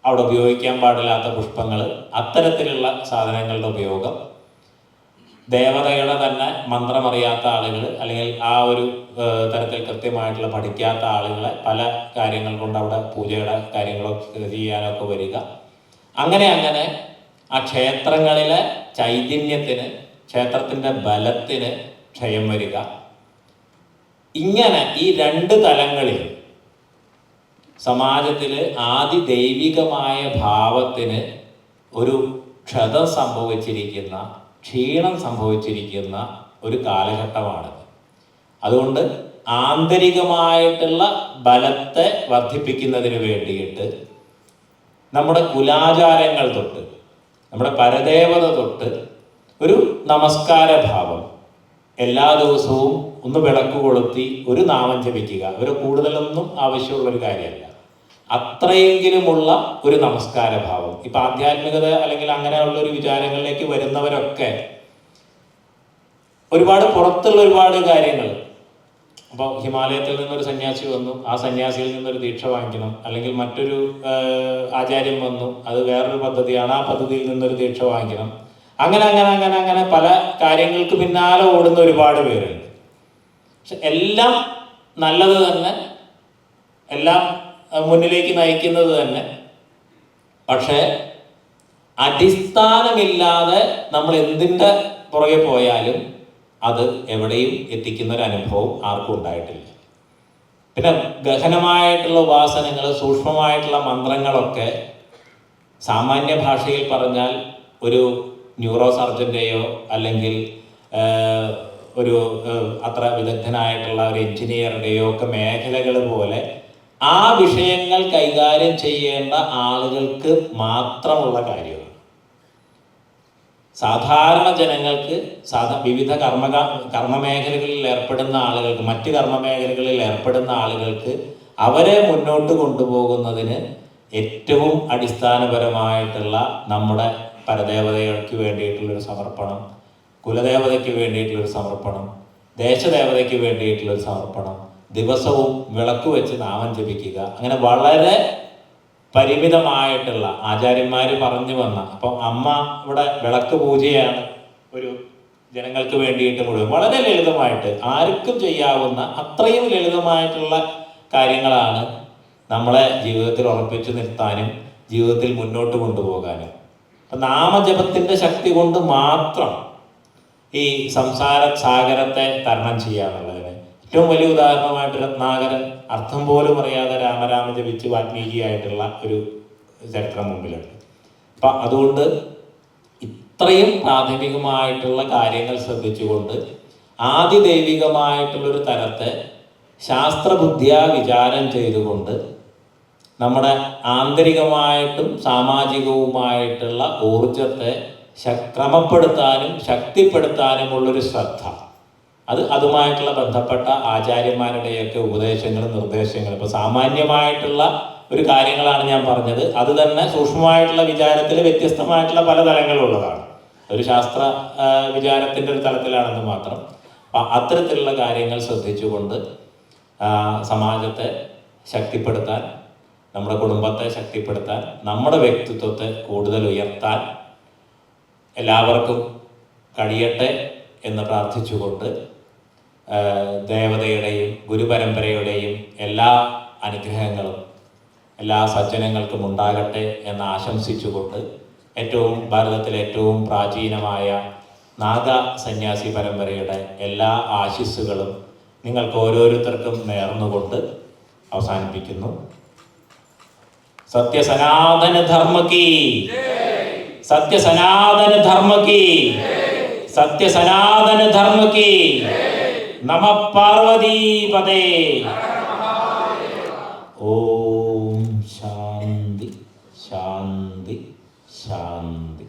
അവിടെ ഉപയോഗിക്കാൻ പാടില്ലാത്ത പുഷ്പങ്ങൾ, അത്തരത്തിലുള്ള സാധനങ്ങളുടെ ഉപയോഗം, ദേവതയുടെ തന്നെ മന്ത്രമറിയാത്ത ആളുകൾ അല്ലെങ്കിൽ ആ ഒരു തരത്തിൽ കൃത്യമായിട്ടുള്ള പഠിക്കാത്ത ആളുകളെ പല കാര്യങ്ങൾ കൊണ്ട് അവിടെ പൂജയുടെ കാര്യങ്ങളൊക്കെ ചെയ്യാനൊക്കെ വരിക, അങ്ങനെ ആ ക്ഷേത്രങ്ങളിലെ ചൈതന്യത്തിന്, ക്ഷേത്രത്തിൻ്റെ ബലത്തിന് ക്ഷയം വരിക. ഇങ്ങനെ ഈ രണ്ട് തലങ്ങളിൽ സമാജത്തിൽ ആദി ദൈവികമായ ഭാവത്തിന് ഒരു ക്ഷതം സംഭവിച്ചിരിക്കുന്ന, ക്ഷീണം സംഭവിച്ചിരിക്കുന്ന ഒരു കാലഘട്ടമാണിത്. അതുകൊണ്ട് ആന്തരികമായിട്ടുള്ള ബലത്തെ വർദ്ധിപ്പിക്കുന്നതിന് വേണ്ടിയിട്ട് നമ്മുടെ കുലാചാരങ്ങൾ തൊട്ട്, നമ്മുടെ പരദേവത തൊട്ട് ഒരു നമസ്കാര ഭാവം, എല്ലാ ദിവസവും ഒന്ന് വിളക്ക് കൊളുത്തി ഒരു നാമം ജപിക്കുക, ഒരു കൂടുതലൊന്നും ആവശ്യമുള്ളൊരു കാര്യമല്ല, അത്രയെങ്കിലുമുള്ള ഒരു നമസ്കാര ഭാവം. ഇപ്പം ആധ്യാത്മികത അല്ലെങ്കിൽ അങ്ങനെയുള്ളൊരു വിചാരങ്ങളിലേക്ക് വരുന്നവരൊക്കെ ഒരുപാട് പുറത്തുള്ള ഒരുപാട് കാര്യങ്ങൾ, അപ്പോൾ ഹിമാലയത്തിൽ നിന്നൊരു സന്യാസി വന്നു, ആ സന്യാസിയിൽ നിന്നൊരു ദീക്ഷ വാങ്ങിക്കണം, അല്ലെങ്കിൽ മറ്റൊരു ആചാര്യം വന്നു, അത് വേറൊരു പദ്ധതിയാണ്, ആ പദ്ധതിയിൽ നിന്നൊരു ദീക്ഷ വാങ്ങിക്കണം, അങ്ങനെ പല കാര്യങ്ങൾക്ക് പിന്നാലെ ഓടുന്ന ഒരുപാട് പേരുണ്ട്. പക്ഷെ എല്ലാം നല്ലത് തന്നെ, എല്ലാം മുന്നിലേക്ക് നയിക്കുന്നത് തന്നെ. പക്ഷേ അടിസ്ഥാനമില്ലാതെ നമ്മൾ എന്തിൻ്റെ പുറകെ പോയാലും അത് എവിടെയും എത്തിക്കുന്ന ഒരു അനുഭവം ആർക്കും ഉണ്ടായിട്ടില്ല. പിന്നെ ഗഹനമായിട്ടുള്ള ഉപാസനകൾ, സൂക്ഷ്മമായിട്ടുള്ള മന്ത്രങ്ങളൊക്കെ സാമാന്യ ഭാഷയിൽ പറഞ്ഞാൽ ഒരു ന്യൂറോ സർജൻ്റെയോ അല്ലെങ്കിൽ ഒരു അത്ര വിദഗ്ധനായിട്ടുള്ള ഒരു എഞ്ചിനീയറുടെയോ ഒക്കെ മേഖലകൾ പോലെ ആ വിഷയങ്ങൾ കൈകാര്യം ചെയ്യേണ്ട ആളുകൾക്ക് മാത്രമുള്ള കാര്യമാണ്. സാധാരണ ജനങ്ങൾക്ക്, വിവിധ കർമ്മമേഖലകളിൽ ഏർപ്പെടുന്ന ആളുകൾക്ക്, മറ്റ് കർമ്മമേഖലകളിൽ ഏർപ്പെടുന്ന ആളുകൾക്ക് അവരെ മുന്നോട്ട് കൊണ്ടുപോകുന്നതിന് ഏറ്റവും അടിസ്ഥാനപരമായിട്ടുള്ള നമ്മുടെ പരദേവതകൾക്ക് വേണ്ടിയിട്ടുള്ളൊരു സമർപ്പണം, കുലദേവതയ്ക്ക് വേണ്ടിയിട്ടുള്ളൊരു സമർപ്പണം, ദേശദേവതയ്ക്ക് വേണ്ടിയിട്ടുള്ളൊരു സമർപ്പണം, ദിവസവും വിളക്ക് വെച്ച് നാമം ജപിക്കുക, അങ്ങനെ വളരെ പരിമിതമായിട്ടുള്ള ആചാര്യന്മാർ പറഞ്ഞു വന്ന, അപ്പം അമ്മ ഇവിടെ വിളക്ക് പൂജയാണ് ഒരു ജനങ്ങൾക്ക് വേണ്ടിയിട്ട് മുഴുവൻ വളരെ ലളിതമായിട്ട് ആർക്കും ചെയ്യാവുന്ന അത്രയും ലളിതമായിട്ടുള്ള കാര്യങ്ങളാണ് നമ്മളെ ജീവിതത്തിൽ ഉറപ്പിച്ചു നിർത്താനും ജീവിതത്തിൽ മുന്നോട്ട് കൊണ്ടുപോകാനും. അപ്പം നാമജപത്തിൻ്റെ ശക്തി കൊണ്ട് മാത്രം ഈ സംസാര സാഗരത്തെ തരണം ചെയ്യാന്നുള്ളതിന് ഏറ്റവും വലിയ ഉദാഹരണമായിട്ട് രത്നാകരൻ അർത്ഥം പോലും അറിയാതെ രാമരാമ ജപിച്ച് വാൽമീകിയായിട്ടുള്ള ഒരു ചരിത്രം മുമ്പിലുണ്ട്. അപ്പം അതുകൊണ്ട് ഇത്രയും പ്രാഥമികമായിട്ടുള്ള കാര്യങ്ങൾ ശ്രദ്ധിച്ചുകൊണ്ട് ആദിദൈവികമായിട്ടുള്ളൊരു തരത്തെ ശാസ്ത്രബുദ്ധിയാ വിചാരം ചെയ്തുകൊണ്ട് നമ്മുടെ ആന്തരികമായിട്ടും സാമാജികവുമായിട്ടുള്ള ഊർജത്തെ ക്രമപ്പെടുത്താനും ശക്തിപ്പെടുത്താനുമുള്ളൊരു ശ്രദ്ധ, അതുമായിട്ടുള്ള ബന്ധപ്പെട്ട ആചാര്യന്മാരുടെയൊക്കെ ഉപദേശങ്ങളും നിർദ്ദേശങ്ങളും. ഇപ്പോൾ സാമാന്യമായിട്ടുള്ള ഒരു കാര്യങ്ങളാണ് ഞാൻ പറഞ്ഞത്. അത് തന്നെ സൂക്ഷ്മമായിട്ടുള്ള വിചാരത്തിൽ വ്യത്യസ്തമായിട്ടുള്ള പല തലങ്ങളുള്ളതാണ്. ഒരു ശാസ്ത്ര വിചാരത്തിൻ്റെ ഒരു തലത്തിലാണെന്ന് മാത്രം. അപ്പം അത്തരത്തിലുള്ള കാര്യങ്ങൾ ശ്രദ്ധിച്ചുകൊണ്ട് സമാജത്തെ ശക്തിപ്പെടുത്താൻ, നമ്മുടെ കുടുംബത്തെ ശക്തിപ്പെടുത്താൻ, നമ്മുടെ വ്യക്തിത്വത്തെ കൂടുതൽ ഉയർത്താൻ എല്ലാവർക്കും കഴിയട്ടെ എന്ന് പ്രാർത്ഥിച്ചുകൊണ്ട് ദേവതയുടെയും ഗുരുപരമ്പരയുടെയും എല്ലാ അനുഗ്രഹങ്ങളും എല്ലാ സജ്ജനങ്ങൾക്കും ഉണ്ടാകട്ടെ എന്ന് ആശംസിച്ചുകൊണ്ട് ഭാരതത്തിലെ ഏറ്റവും പ്രാചീനമായ നാഗ സന്യാസി പരമ്പരയുടെ എല്ലാ ആശിസ്സുകളും നിങ്ങൾക്ക് ഓരോരുത്തർക്കും നേർന്നുകൊണ്ട് അവസാനിപ്പിക്കുന്നു. സത്യസനാതന ധർമ്മ കീ, സത്യസനാതന ധർമ്മ കീ, സത്യസനാതന ധർമ്മ കീ. നമ പാർവതീപതേ. ഓം ശാന്തി ശാന്തി ശാന്തി.